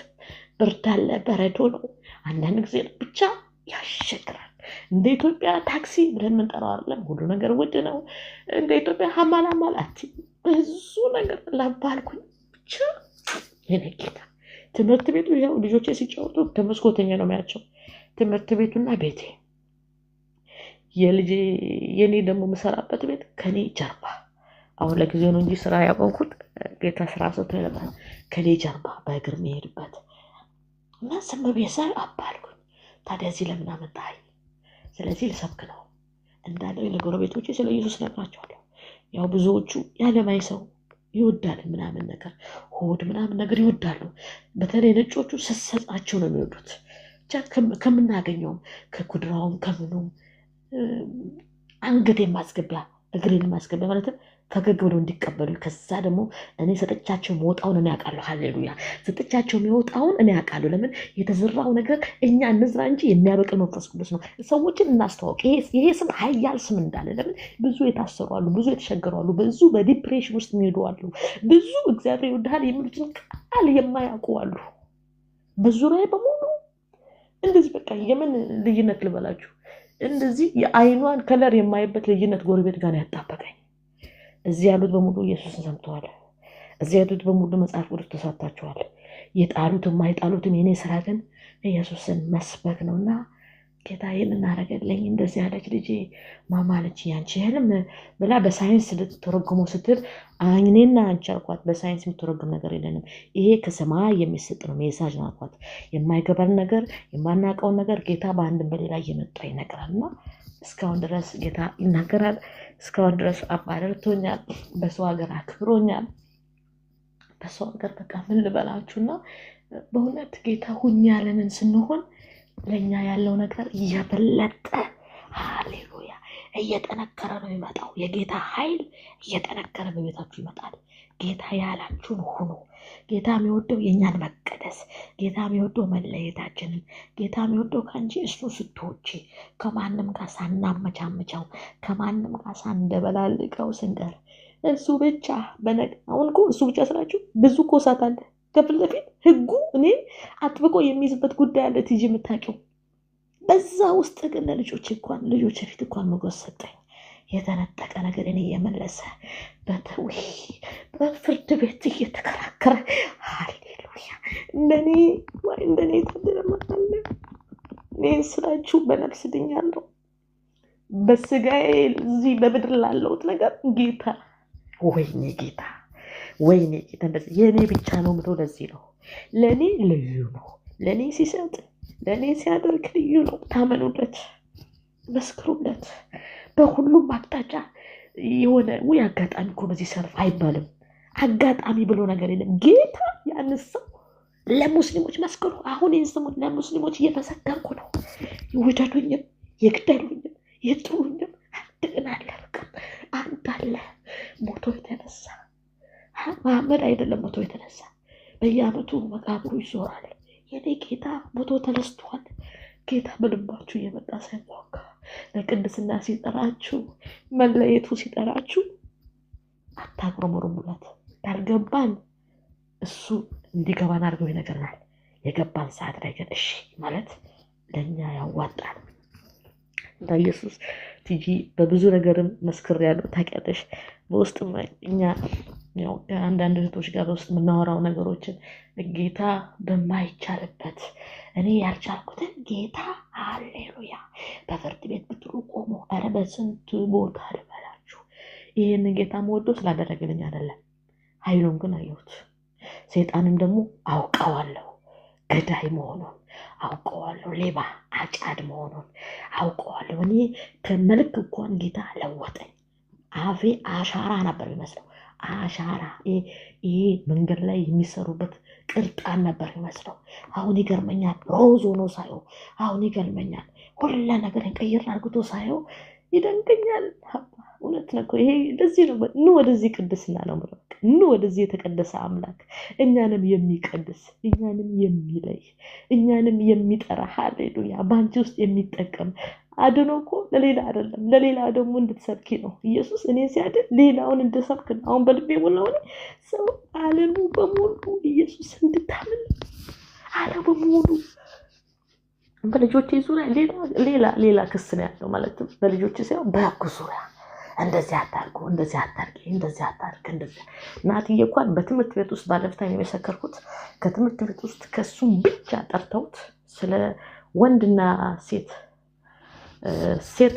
ብርድ አለ በረዶ ነው። አንዳንድ ጊዜ ብቻ ያሸግራል። እንደ ኢትዮጵያ ታክሲ ብለን የምንጠራው አይደለም። ሁሉ ነገር ውድ ነው። እንደ ኢትዮጵያ ሀማላማላት ብዙ ነገር ላባልኩኝ ብቻ የኔ ጌታ ትምህርት ቤቱ ይኸው ልጆቼ ሲጫወቱ ከመስኮተኛ ነው የሚያቸው ትምህርት ቤቱና ቤቴ። የኔ ደግሞ መሰራበት ቤት ከኔ ጀርባ አሁን ለጊዜው ነው እንጂ ስራ ያቆምኩት ጌታ ስራ ሰጥቶ ይለማል። ከኔ ጀርባ በእግር መሄድበት እና ስም ቤሳይ አባልኩኝ። ታዲያ እዚህ ለምን አመጣኸኝ? ስለዚህ ልሰብክ ነው እንዳለው ለጎረቤቶቼ ስለ ኢየሱስ ነግራቸዋለሁ። ያው ብዙዎቹ ያለማይ ሰው ይወዳል ምናምን ነገር ሆድ ምናምን ነገር ይወዳሉ። በተለይ ነጮቹ ስሰጣቸው ነው የሚወዱት። ብቻ ከምናገኘውም ከኩድራውም ከምኑም አንገቴን ማስገቢያ እግሬን ማስገቢያ ማለት ፈገግ ብለው እንዲቀበሉ። ከዛ ደግሞ እኔ ሰጥቻቸው የሚወጣውን እኔ አውቃለሁ። ሃሌሉያ። ሰጥቻቸው የሚወጣውን እኔ አውቃለሁ። ለምን የተዘራው ነገር እኛ እንዝራ እንጂ የሚያበቅል መንፈስ ቅዱስ ነው። ሰዎችን እናስተዋውቅ። ይሄ ስም ኃያል ስም እንዳለ ለምን ብዙ የታሰሩ አሉ፣ ብዙ የተቸገሩ አሉ፣ ብዙ በዲፕሬሽን ውስጥ የሚሄዱ አሉ፣ ብዙ እግዚአብሔር ይወድሃል የሚሉትን ቃል የማያውቁ አሉ። በዙሪያዬ በሙሉ እንደዚህ በቃ የምን ልዩነት ልበላችሁ እንደዚህ የአይኗን ከለር የማይበት ልዩነት ጎረቤት ጋር ያጣበቀኝ። እዚህ ያሉት በሙሉ ኢየሱስን ሰምተዋል። እዚህ ያሉት በሙሉ መጽሐፍ ቅዱስ ተሳታቸዋል። የጣሉት የማይጣሉትም የኔ ስራ ግን ኢየሱስን መስበክ ነውና ጌታ ይህንን አደረገልኝ። እንደዚህ ያለች ልጄ ማማለች ያንቺ ህልም ብላ በሳይንስ ልትተረጉመው ስትል እኔና አንቺ አልኳት በሳይንስ የሚተረጉም ነገር የለንም፣ ይሄ ከሰማይ የሚሰጥ ነው ሜሳጅ ነው አልኳት። የማይገባን ነገር የማናውቀውን ነገር ጌታ በአንድም በሌላ እየመጣ ይነግራልና እስካሁን ድረስ ጌታ ይናገራል። እስካሁን ድረስ አባረርቶኛል። በሰው ሀገር አክብሮኛል። በሰው ሀገር በቃ ምን ልበላችሁና በእውነት ጌታ ሁኝ ያለንን ስንሆን ለኛ ያለው ነገር እየበለጠ ሃሌሉያ እየጠነከረ ነው የሚመጣው። የጌታ ኃይል እየጠነከረ በቤታችሁ ይመጣል። ጌታ ያላችሁን ሁኑ። ጌታ የሚወደው የኛን መቀደስ፣ ጌታ የሚወደው መለየታችንን፣ ጌታ የሚወደው ከአንቺ እሱ ስትወጪ ከማንም ጋር ሳናመቻመቻው ከማንም ጋር ሳንደበላልቀው ስንቀር እሱ ብቻ አሁን እኮ እሱ ብቻ ስላችሁ ብዙ እኮ እሳት አለ ከፊት ለፊት ህጉ እኔ አጥብቆ የሚይዝበት ጉዳይ አለ ትይጂ የምታውቂው። በዛ ውስጥ ግን ለልጆች ፊት እንኳን ሞገስ ሰጠኝ። የተነጠቀ ነገር እኔ እየመለሰ በፍርድ ቤት እየተከራከረ ሃሌሉያ እንደኔ ተደረማለ። እኔ ስላችሁ በነፍስ ድኛለሁ። በስጋዬ እዚህ በምድር ላለሁት ነገር ጌታ ወይኔ ጌታ እንደዚህ የኔ ብቻ ነው ብሎ ለዚህ ነው ለኔ ልዩ ነው። ለኔ ሲሰጥ ለኔ ሲያደርግ ልዩ ነው። ታመኑለት፣ መስክሩለት። በሁሉም አቅጣጫ የሆነ አጋጣሚ እኮ በዚህ ሰልፍ አይባልም። አጋጣሚ ብሎ ነገር የለም። ጌታ ያነሳው ለሙስሊሞች መስክሩ። አሁን ይስሙት። ለሙስሊሞች እየመሰከርኩ ነው። ይውደዱኝም ይግደሉኝም ይጥሩኝም አንድ አለ። በቃ አንድ አለ። ሞቶ የተነሳ መሐመድ አይደለም ሞቶ የተነሳ። በየዓመቱ መቃብሩ ይዞራል። የኔ ጌታ ሞቶ ተነስቷል። ጌታ በልባችሁ እየመጣ ሳይሞካ ለቅድስና ሲጠራችሁ፣ መለየቱ ሲጠራችሁ አታጉረምርሙለት። ያልገባን እሱ እንዲገባን አድርገው ይነግረናል። የገባን ሰዓት ላይ ግን እሺ ማለት ለእኛ ያዋጣል። እና ኢየሱስ ትጂ በብዙ ነገርም መስክር ያለው ታውቂያለሽ። በውስጥ እኛ አንዳንድ እህቶች ጋር በውስጥ የምናወራው ነገሮችን ጌታ በማይቻልበት እኔ ያልቻልኩትን ጌታ ሃሌሉያ በፍርድ ቤት ብትሉ ቆሞ ኧረ በስንት ቦታ ልበላችሁ። ይህን ጌታ መወዶ ስላደረግልኝ አይደለም፣ ኃይሉን ግን አየሁት። ሰይጣንም ደግሞ አውቀዋለሁ፣ ገዳይ መሆኑን አውቀዋለሁ፣ ሌባ አጫድ መሆኑን አውቀዋለሁ። እኔ ከመልክ እንኳን ጌታ ለወጠኝ። አፌ አሻራ ነበር የሚመስለው። አሻራ ይሄ መንገድ ላይ የሚሰሩበት ቅርጣን ነበር የሚመስለው። አሁን ይገርመኛል። ሮዝ ሆኖ ሳየው አሁን ይገርመኛል። ሁላ ነገር ቀይር አድርጎ ሳየው ይደንቀኛል። እውነት ነው። ይሄ እንደዚህ ነው። ወደዚህ ቅድስና ነው ብሎ ወደዚህ የተቀደሰ አምላክ እኛንም የሚቀድስ እኛንም የሚለይ እኛንም የሚጠራ ሃሌሉያ በአንቺ ውስጥ የሚጠቀም አድኖ እኮ ለሌላ አይደለም፣ ለሌላ ደግሞ እንድትሰብኪ ነው። ኢየሱስ እኔ ሲያድን ሌላውን እንድሰብክ ነው። አሁን በልቤ ሞላው ሰው ዓለሙ በሙሉ ኢየሱስ እንድታምን ዓለሙ በሙሉ በልጆቼ ዙሪያ ሌላ ክስ ነው ያለው። ማለትም በልጆቼ ሳይሆን በሕጉ ዙሪያ እንደዚህ አታርጉ፣ እንደዚህ አታርጊ፣ እንደዚህ አታርግ፣ እንደዚህ ናትዬ እንኳን በትምህርት ቤት ውስጥ ባለፈው የመሰከርኩት ከትምህርት ቤት ውስጥ ከሱም ብቻ ጠርተውት ስለ ወንድና ሴት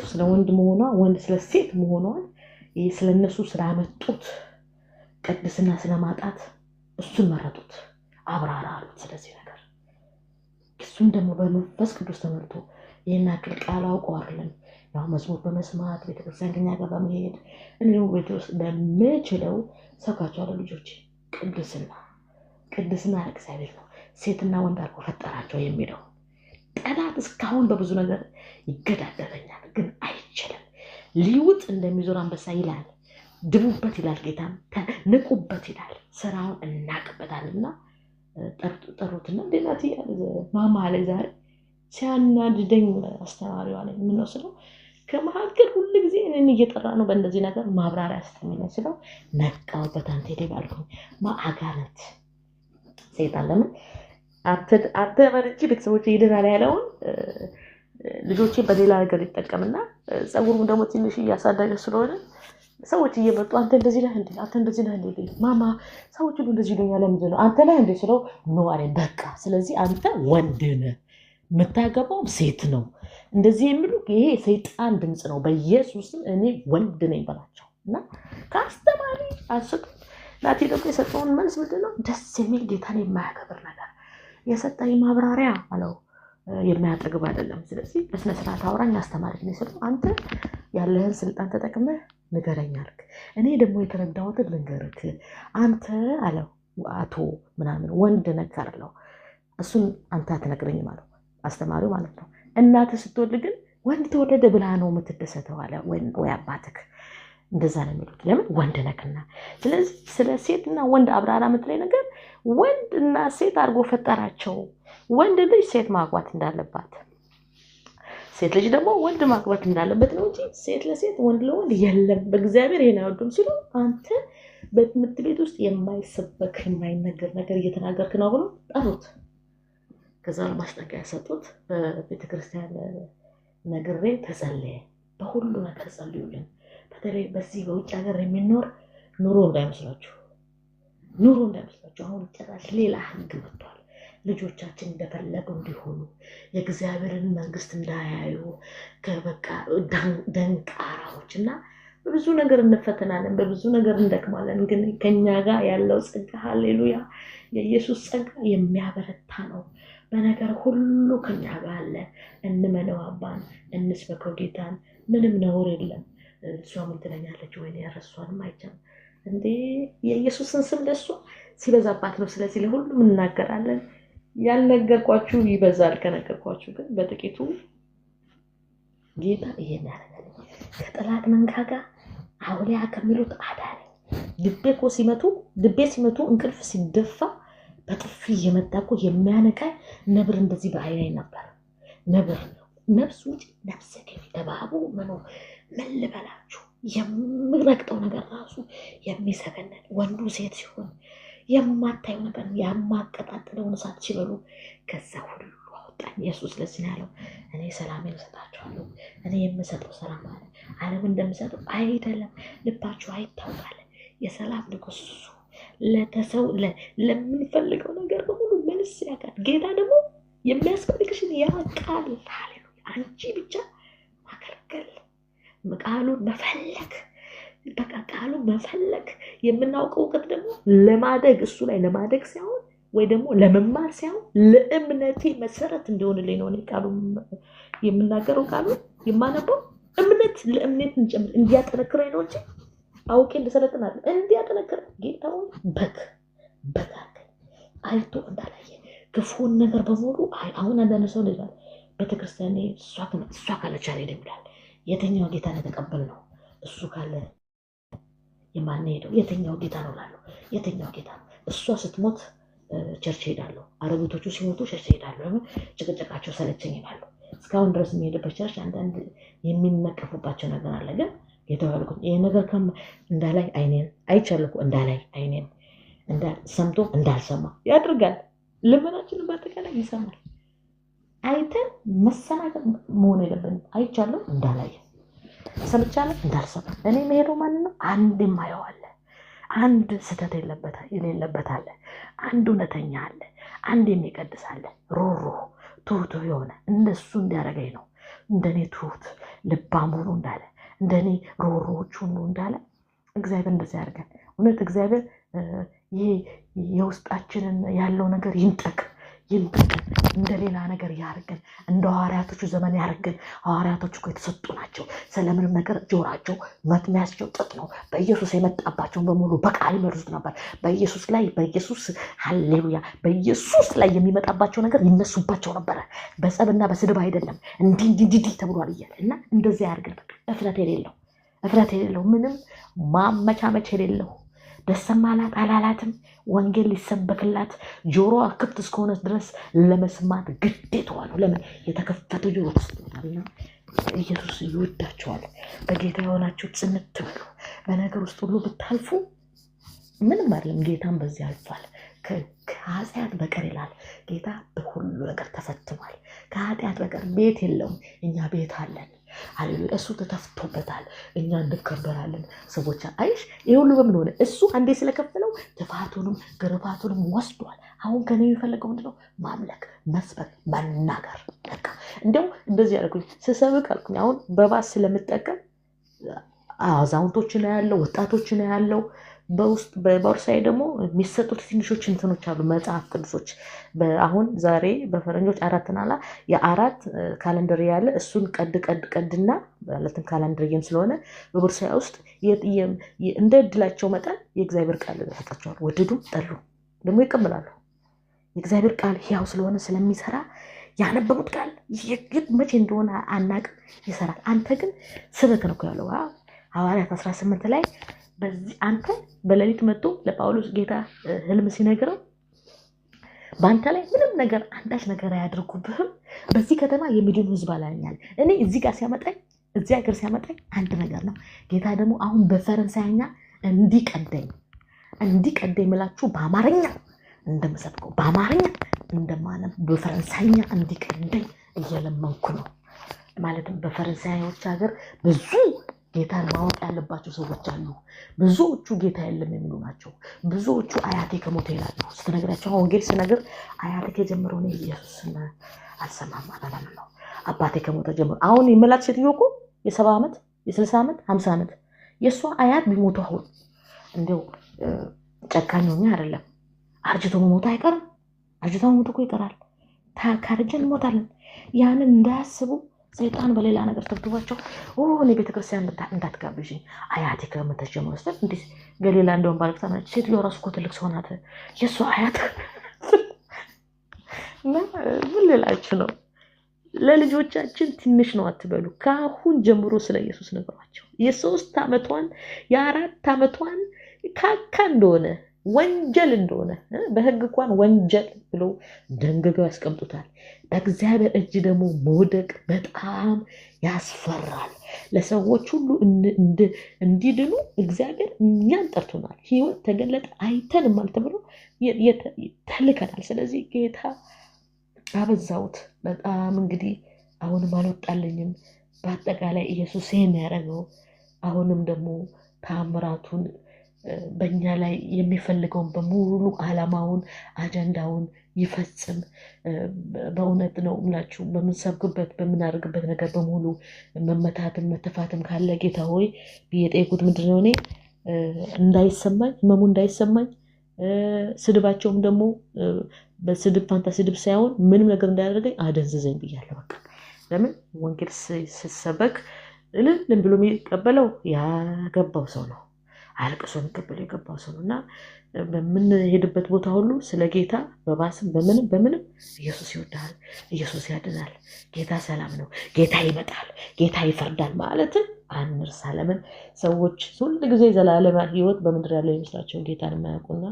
ስለ ወንድ መሆኗ ወንድ ስለ ሴት መሆኗን ስለነሱ ስላመጡት ቅድስና ስለማጣት እሱን መረጡት፣ አብራራ አሉት ስለዚህ ነገር። እሱም ደግሞ በመንፈስ ቅዱስ ተመርቶ ይህን አክል ቃል አውቀው አይደለም ያው መዝሙር በመስማት ቤተክርስቲያን ከኛ ጋር በመሄድ እኔው ቤት ውስጥ በምችለው ሰብካቸዋለሁ። ልጆች ቅድስና እግዚአብሔር ነው፣ ሴትና ወንድ አድርጎ ፈጠራቸው የሚለው ጠላት እስካሁን በብዙ ነገር ይገዳደረኛል፣ ግን አይችልም። ሊውጥ እንደሚዞር አንበሳ ይላል፣ ድቡበት ይላል፣ ጌታም ንቁበት ይላል። ስራውን እናቅበታልና ጠሩትና እንዴናት ማማ ላይ ዛሬ ሲያናድደኝ አስተማሪዋ ላይ የምንወስደው ከመካከል ሁሉ ጊዜ እኔን እየጠራ ነው በእንደዚህ ነገር ማብራሪያ አስተምረኝ ስለው ነቃውበት። አንተ ሄደ ባልኩኝ ማአጋነት ሰይጣን ለምን አንተ ማለች ቤተሰቦች ይደናል ያለውን ልጆቼ በሌላ ነገር ይጠቀምና ጸጉሩም ደግሞ ትንሽ እያሳደገ ስለሆነ ሰዎች እየመጡ አንተ እንደዚህ ነህ እንዴ አንተ እንደዚህ ነህ እንዴ ማማ ሰዎች ሁሉ እንደዚህ ይሉኛል ለምንድን ነው አንተ ነህ እንዴ ስለው ኖ አለኝ። በቃ ስለዚህ አንተ ወንድ ነህ የምታገባው ሴት ነው እንደዚህ የሚሉ ይሄ ሰይጣን ድምጽ ነው። በኢየሱስም እኔ ወንድ ነኝ በላቸው እና ከአስተማሪ አንስቶ ናቲ ደግሞ የሰጠውን መልስ ምንድን ነው ደስ የሚል ጌታን የማያከብር ነገር የሰጠኝ ማብራሪያ አለው የሚያጠግብ አይደለም። ስለዚህ በስነ ስርዓት አውራኝ አስተማሪ ነው ስለው አንተ ያለህን ስልጣን ተጠቅመህ ንገረኝ አልክ፣ እኔ ደግሞ የተረዳሁትን ልንገርክ። አንተ አለው አቶ ምናምን ወንድ ነገር አለው እሱን አንተ አትነግረኝም አለው። አስተማሪው ማለት ነው። እናትህ ስትወልድ ግን ወንድ ተወለደ ብላ ነው የምትደሰተው አለ ወይ አባትህ። እንደዛ ነው የሚሉት። ለምን? ወንድ ነክና። ስለዚህ ስለ ሴትና ወንድ አብራራ የምትለኝ ነገር ወንድና ሴት አድርጎ ፈጠራቸው። ወንድ ልጅ ሴት ማግባት እንዳለባት፣ ሴት ልጅ ደግሞ ወንድ ማግባት እንዳለበት ነው እንጂ ሴት ለሴት ወንድ ለወንድ የለም። በእግዚአብሔር ይሄን አይወዱም ሲሉ አንተ በትምህርት ቤት ውስጥ የማይሰበክ የማይነገር ነገር እየተናገርክ ነው ብሎ ጠሩት። ከዛ ማስጠንቀቂያ ሰጡት። በቤተክርስቲያን ነግሬ ተጸለየ። በሁሉ ነገር ጸልዩልን። በተለይ በዚህ በውጭ ሀገር የሚኖር ኑሮ እንዳይመስላችሁ። አሁን ጭራሽ ሌላ ህግ መጥቷል። ልጆቻችን እንደፈለጉ እንዲሆኑ የእግዚአብሔርን መንግስት እንዳያዩ ከበቃ ደንቃራዎች እና በብዙ ነገር እንፈተናለን፣ በብዙ ነገር እንደክማለን። ግን ከኛ ጋር ያለው ጸጋ ሃሌሉያ፣ የኢየሱስ ጸጋ የሚያበረታ ነው። በነገር ሁሉ ከኛ ጋር አለ። እንመነው አባን፣ እንስበከው ጌታን። ምንም ነውር የለም። እሷ ምን ትለኛለች? ወይ ያረሷንም አይቻልም እንዴ የኢየሱስን ስም ለሷ ሲበዛባት ነው። ስለዚህ ለሁሉም እናገራለን። ያልነገርኳችሁ ይበዛል፣ ከነገርኳችሁ ግን በጥቂቱ ጌታ ይሄን ያደርጋል። ከጠላት መንጋጋ አውሊያ ከሚሉት አዳነ። ልቤ ሲመቱ እንቅልፍ ሲደፋ በጥፊ እየመጣኩ የሚያነቃኝ ነብር እንደዚህ በአይኔ ነበር። ነብር ነፍስ ውጭ ነፍስ ገቢ እባቡ ምን ልበላችሁ፣ የምረግጠው ነገር ራሱ የሚሰገነን ወንዱ ሴት ሲሆን የማታየው ነገር የማቀጣጥለውን እሳት ሲበሉ ከዛ ሁሉ አወጣኝ። ኢየሱስ ለዚህ ነው ያለው፣ እኔ ሰላሜን እሰጣችኋለሁ። እኔ የምሰጠው ሰላም አለ ዓለም እንደምሰጠው አይደለም። ልባችሁ አይታወቃል። የሰላም ንጉሥ ለተሰው ለምንፈልገው ነገር በሙሉ መልስ ያውቃል። ጌታ ደግሞ የሚያስፈልግሽን ያውቃል። ሃሌሉያ! አንቺ ብቻ ማገልገል፣ ቃሉን መፈለግ፣ በቃ ቃሉን መፈለግ። የምናውቀው እውቀት ደግሞ ለማደግ እሱ ላይ ለማደግ ሳይሆን ወይ ደግሞ ለመማር ሳይሆን ለእምነቴ መሰረት እንዲሆንልኝ ነው። እኔ ቃሉ የምናገረው ቃሉን የማነበው እምነት ለእምነት እንዲያጠነክረኝ ነው እንጂ አውቄ እንደሰለጥን አይደል። እንዲያጠነክር ጌታውን በግ አይቶ እንዳላየ ክፉን ነገር በሙሉ አሁን አንዳንድ ሰው ይላል ቤተክርስቲያን እሷ ካለች አልሄድም ይላል። የትኛው ጌታ ነው የተቀበልነው? እሱ ካለ የማንሄደው የትኛው ጌታ ነው ላለው? የትኛው ጌታ ነው? እሷ ስትሞት ቸርች ሄዳለሁ፣ አረቦቶቹ ሲሞቱ ቸርች ሄዳለሁ። ጭቅጭቃቸው ሰለቸኝ ይላሉ። እስካሁን ድረስ የሚሄድበት ቸርች አንዳንድ የሚነቀፉባቸው ነገር አለ። ግን የተባልኩት ይሄ ነገር እንዳላይ አይኔን አይቻልኩ እንዳላይ አይኔን ሰምቶ እንዳልሰማ ያድርጋል። ልመናችንን በአጠቃላይ ይሰማል። አይተን መሰናከል መሆን የለብንም። አይቻለሁ እንዳላይ ሰምቻለሁ እንዳልሰማ። እኔ መሄደው ማለት ነው አንድ የማየው አለ፣ አንድ ስህተት የሌለበት አለ፣ አንድ እውነተኛ አለ፣ አንድ የሚቀድስ አለ። ሮሮ ትሁት የሆነ እንደሱ እንዲያደርገኝ ነው። እንደኔ ትሁት ልባም ሆኖ እንዳለ እንደኔ ሮሮዎች ሁሉ እንዳለ እግዚአብሔር እንደዚህ ያደርጋል። እውነት እግዚአብሔር ይሄ የውስጣችንን ያለው ነገር ይንጠቅ እንደሌላ ነገር ያርገን። እንደ ሐዋርያቶቹ ዘመን ያርገን። ሐዋርያቶቹ እኮ የተሰጡ ናቸው። ስለምንም ነገር ጆራቸው መጥሚያቸው ጥጥ ነው። በኢየሱስ የመጣባቸውን በሙሉ በቃል ይመርዙት ነበር። በኢየሱስ ሃሌሉያ፣ በኢየሱስ ላይ የሚመጣባቸው ነገር ይነሱባቸው ነበረ። በጸብና በስድብ አይደለም፣ እንዲህ ተብሏል እያለ እና እንደዚያ ያርገን። በቃ እፍረት የሌለው ምንም ማመቻመች የሌለው ደስም አላት አላላትም ወንጌል ሊሰበክላት ጆሮዋ ክፍት እስከሆነ ድረስ ለመስማት ግዴታዋ ነው። ለምን? የተከፈተ ጆሮ ተሰጥቷልና። ኢየሱስ ይወዳቸዋል። በጌታ የሆናችሁ ጽንት በሉ። በነገር ውስጥ ሁሉ ብታልፉ ምንም አይደለም። ጌታም በዚህ አልፏል። ከኃጢአት በቀር ይላል ጌታ በሁሉ ነገር ተፈትኗል። ከኃጢአት በቀር ቤት የለውም። እኛ ቤት አለን። ሃሌሉያ! እሱ ተተፍቶበታል። እኛ እንከበራለን። ሰዎች አይሽ ይሄ ሁሉ በምን ሆነ? እሱ አንዴ ስለከፈለው ጥፋቱንም ግርፋቱንም ወስዷል። አሁን ከኔ የሚፈልገው ምንድነው? ማምለክ፣ መስበክ፣ መናገር። በቃ እንደው እንደዚህ ያደርኩኝ ስሰብክ አልኩኝ። አሁን በባስ ስለምጠቀም አዛውንቶችን ያለው ወጣቶችን ያለው በውስጥ በቦርሳዬ ደግሞ የሚሰጡት ትንሾች እንትኖች አሉ፣ መጽሐፍ ቅዱሶች። አሁን ዛሬ በፈረንጆች 4 ናላ የ4 ካላንደር ያለ እሱን ቀድና ማለትም ካላንደርየም ስለሆነ በቦርሳዬ ውስጥ እንደ እድላቸው መጠን የእግዚአብሔር ቃል ተሰጣቸዋል። ወደዱ ጠሉ ደግሞ ይቀበላሉ። የእግዚአብሔር ቃል ሕያው ስለሆነ ስለሚሰራ ያነበቡት ቃል መቼ እንደሆነ አናቅም ይሰራል። አንተ ግን ስበክ ነው ያለው ሐዋርያት 18 ላይ በዚህ አንተ በሌሊት መጥቶ ለጳውሎስ ጌታ ህልም ሲነግረው በአንተ ላይ ምንም ነገር አንዳች ነገር አያድርጉብህም፣ በዚህ ከተማ የሚድኑ ህዝብ አላኛል። እኔ እዚህ ጋር ሲያመጣኝ እዚህ ሀገር ሲያመጣኝ አንድ ነገር ነው። ጌታ ደግሞ አሁን በፈረንሳይኛ እንዲቀደኝ ምላችሁ በአማርኛ እንደምሰብከው በአማርኛ እንደማለም በፈረንሳይኛ እንዲቀደኝ እየለመንኩ ነው። ማለትም በፈረንሳዮች ሀገር ብዙ ጌታን ማወቅ ያለባቸው ሰዎች አሉ። ብዙዎቹ ጌታ የለም የሚሉ ናቸው። ብዙዎቹ አያቴ ከሞተ ይላሉ። ስትነግራቸው ወንጌል ስነግር አያቴ ከጀመረው ነው ኢየሱስን አልሰማም አላለም ነው። አባቴ ከሞተ ጀምሮ አሁን የመላት ሴትዮ እኮ የ70 ዓመት የ60 ዓመት 50 ዓመት የእሷ አያት ቢሞቱ አሁን እንደው ጨካኞኛ አይደለም አርጅቶ መሞቱ አይቀርም። አርጅቶ መሞቱ እኮ ይቀራል። ካርጀን እንሞታለን። ያንን እንዳያስቡ ሰይጣን በሌላ ነገር ተብትቧቸው እኔ ቤተክርስቲያን እንዳትጋብዥኝ አያቴ ከሞተ ጀምሮ ስትል እንዲህ ገሊላ እንደውም ባለቅታ ናቸው። ሴትዮዋ ራሱ እኮ ትልቅ ሰው ናት የእሷ አያት እና ምን ልላችሁ ነው? ለልጆቻችን ትንሽ ነው አትበሉ። ከአሁን ጀምሮ ስለ ኢየሱስ ነገሯቸው። የ3 ዓመቷን የ4 ዓመቷን ካካ እንደሆነ ወንጀል እንደሆነ በህግ እንኳን ወንጀል ብሎ ደንግገው ያስቀምጡታል። በእግዚአብሔር እጅ ደግሞ መውደቅ በጣም ያስፈራል። ለሰዎች ሁሉ እንዲድኑ እግዚአብሔር እኛን ጠርቶናል። ህይወት ተገለጠ አይተንም አልተብሎ ተልከናል። ስለዚህ ጌታ አበዛውት በጣም እንግዲህ አሁንም አልወጣልኝም። በአጠቃላይ ኢየሱስ ይሄን ያደረገው አሁንም ደግሞ ተአምራቱን በእኛ ላይ የሚፈልገውን በሙሉ ዓላማውን አጀንዳውን ይፈጽም። በእውነት ነው ምላችሁ በምንሰብክበት በምናደርግበት ነገር በሙሉ መመታትም መተፋትም ካለ ጌታ ሆይ ብየጠየቁት ምንድነው እኔ እንዳይሰማኝ ህመሙ እንዳይሰማኝ ስድባቸውም ደግሞ በስድብ ፋንታ ስድብ ሳይሆን ምንም ነገር እንዳያደርገኝ አደንዝዘኝ ብያለሁ። በቃ ለምን ወንጌል ሲሰበክ እልል ብሎ የሚቀበለው ያገባው ሰው ነው። አልቅሶ የሚቀበለው የገባው ሰው ነው። እና በምንሄድበት ቦታ ሁሉ ስለ ጌታ በባስም በምንም ኢየሱስ ይወዳል፣ ኢየሱስ ያድናል፣ ጌታ ሰላም ነው፣ ጌታ ይመጣል፣ ጌታ ይፈርዳል ማለትን አንርሳ። ለምን ሰዎች ሁሉ ጊዜ ዘላለም ህይወት በምድር ያለው ይመስላቸው ጌታን የማያውቁና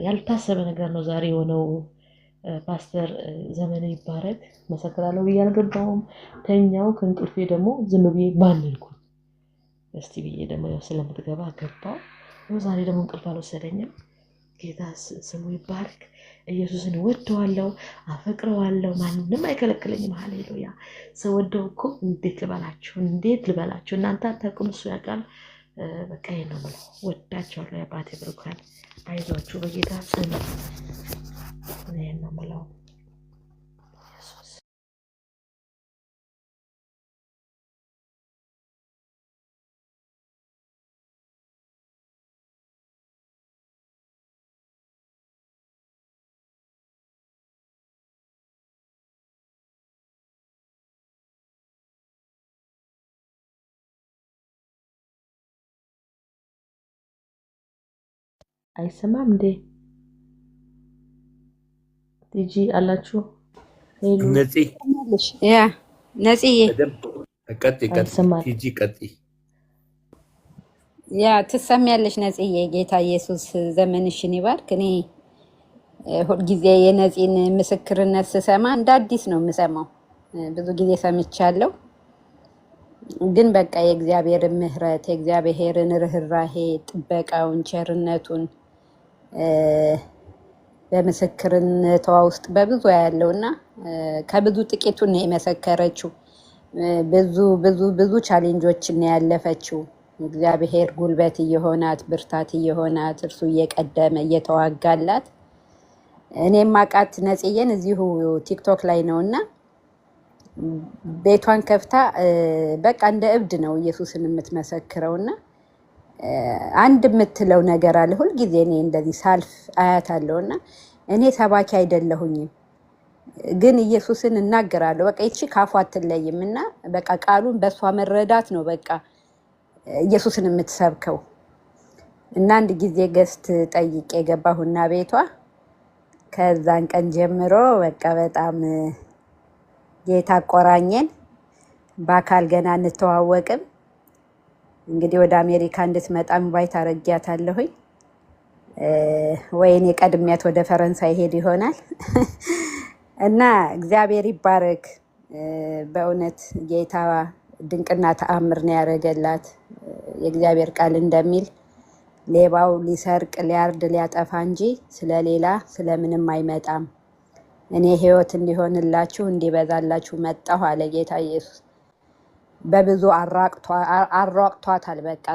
ያልታሰበ ነገር ነው ዛሬ የሆነው። ፓስተር ዘመነ ይባረክ መሰክራለሁ ብዬ አልገባሁም። ተኛው ከእንቅልፌ ደግሞ ዝም ብዬ ባንልኩኝ እስቲ ብዬ ደግሞ ስለምትገባ ገባው። ዛሬ ደግሞ እንቅልፍ አልወሰደኝም። ጌታ ስሙ ይባረክ። ኢየሱስን ወደዋለሁ፣ አፈቅረዋለሁ። ማንንም አይከለክለኝም። ሃሌሉያ። ስወደው እኮ እንዴት ልበላችሁ እናንተ አታውቁም፣ እሱ ያውቃል። በቃ ይሄ ነው የምለው። ወዳቸዋለሁ። የአባቴ ብሩካን አይዟችሁ፣ በጌታ ጽኑ። ይሄ ነው የምለው። አይሰማም እንዴ? ቲጂ አላችሁ? ነፂ ያ ነፂዬ ቲጂ ቀጥይ። ያ ትሰሚያለሽ ነፂዬ። ጌታ ኢየሱስ ዘመንሽን ይባርክ። እኔ ሁልጊዜ የነፂን ምስክርነት ስሰማ እንደ አዲስ ነው የምሰማው። ብዙ ጊዜ ሰምቻለሁ፣ ግን በቃ የእግዚአብሔርን ምሕረት የእግዚአብሔርን ርኅራሄ ጥበቃውን ቸርነቱን በምስክርነቷ ውስጥ በብዙ ያለው እና ከብዙ ጥቂቱን ነው የመሰከረችው። ብዙ ብዙ ብዙ ቻሌንጆችን ነው ያለፈችው። እግዚአብሔር ጉልበት እየሆናት ብርታት እየሆናት እርሱ እየቀደመ እየተዋጋላት። እኔም አውቃት ነፂዬን እዚሁ ቲክቶክ ላይ ነው እና ቤቷን ከፍታ በቃ እንደ እብድ ነው ኢየሱስን የምትመሰክረው እና አንድ የምትለው ነገር አለ። ሁልጊዜ እኔ እንደዚህ ሳልፍ አያታለሁ እና እኔ ሰባኪ አይደለሁኝም፣ ግን ኢየሱስን እናገራለሁ። በቃ ይቺ ካፏ አትለይም እና በቃ ቃሉን በእሷ መረዳት ነው በቃ ኢየሱስን የምትሰብከው። እና አንድ ጊዜ ገስት ጠይቄ የገባሁና ቤቷ ከዛን ቀን ጀምሮ በቃ በጣም ጌታ ቆራኘን። በአካል ገና እንተዋወቅም። እንግዲህ ወደ አሜሪካ እንድትመጣ ኢንቫይት አረጊያታለሁኝ። ወይኔ ቀድሚያት ወደ ፈረንሳይ ሄድ ይሆናል እና እግዚአብሔር ይባረክ። በእውነት ጌታ ድንቅና ተአምር ነው ያደረገላት። የእግዚአብሔር ቃል እንደሚል ሌባው ሊሰርቅ ሊያርድ ሊያጠፋ እንጂ ስለሌላ ስለምንም አይመጣም። እኔ ሕይወት እንዲሆንላችሁ እንዲበዛላችሁ መጣሁ አለ ጌታ ኢየሱስ። በብዙ አሯቅቷታል። በቃ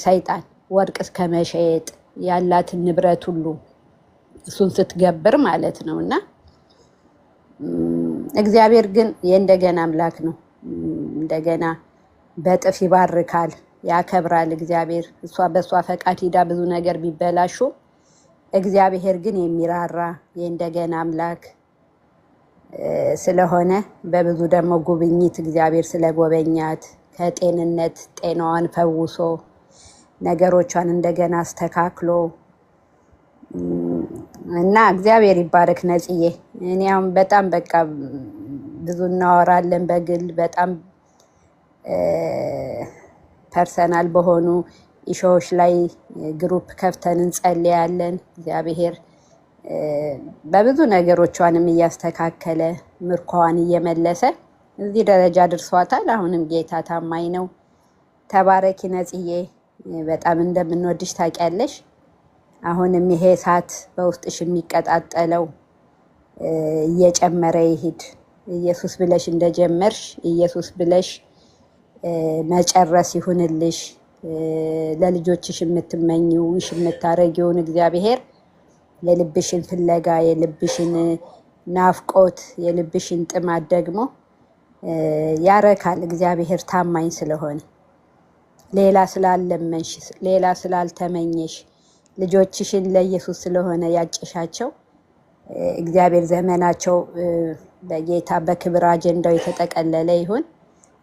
ሰይጣን ወርቅ እስከ መሸጥ ያላትን ንብረት ሁሉ እሱን ስትገብር ማለት ነው። እና እግዚአብሔር ግን የእንደገና አምላክ ነው። እንደገና በጥፍ ይባርካል፣ ያከብራል። እግዚአብሔር በእሷ ፈቃድ ሂዳ ብዙ ነገር ቢበላሹ እግዚአብሔር ግን የሚራራ የእንደገና አምላክ ስለሆነ በብዙ ደግሞ ጉብኝት እግዚአብሔር ስለጎበኛት ከጤንነት ጤናዋን ፈውሶ ነገሮቿን እንደገና አስተካክሎ እና እግዚአብሔር ይባረክ ነጽዬ። እኔ አሁን በጣም በቃ ብዙ እናወራለን በግል በጣም ፐርሰናል በሆኑ ኢሾዎች ላይ ግሩፕ ከፍተን እንጸልያለን። እግዚአብሔር በብዙ ነገሮቿንም እያስተካከለ ምርኳዋን እየመለሰ እዚህ ደረጃ ድርሷታል። አሁንም ጌታ ታማኝ ነው። ተባረኪ ነጽዬ፣ በጣም እንደምንወድሽ ታውቂያለሽ። አሁንም ይሄ እሳት በውስጥሽ የሚቀጣጠለው እየጨመረ ይሂድ። ኢየሱስ ብለሽ እንደጀመርሽ ኢየሱስ ብለሽ መጨረስ ይሁንልሽ። ለልጆችሽ የምትመኚው ውሽ የምታረጊውን እግዚአብሔር የልብሽን ፍለጋ የልብሽን ናፍቆት የልብሽን ጥማት ደግሞ ያረካል። እግዚአብሔር ታማኝ ስለሆነ ሌላ ስላለመንሽ ሌላ ስላልተመኘሽ ልጆችሽን ለኢየሱስ ስለሆነ ያጭሻቸው እግዚአብሔር ዘመናቸው በጌታ በክብር አጀንዳው የተጠቀለለ ይሁን።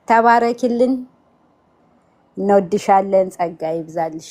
ተባረኪልን። እንወድሻለን። ጸጋ ይብዛልሽ።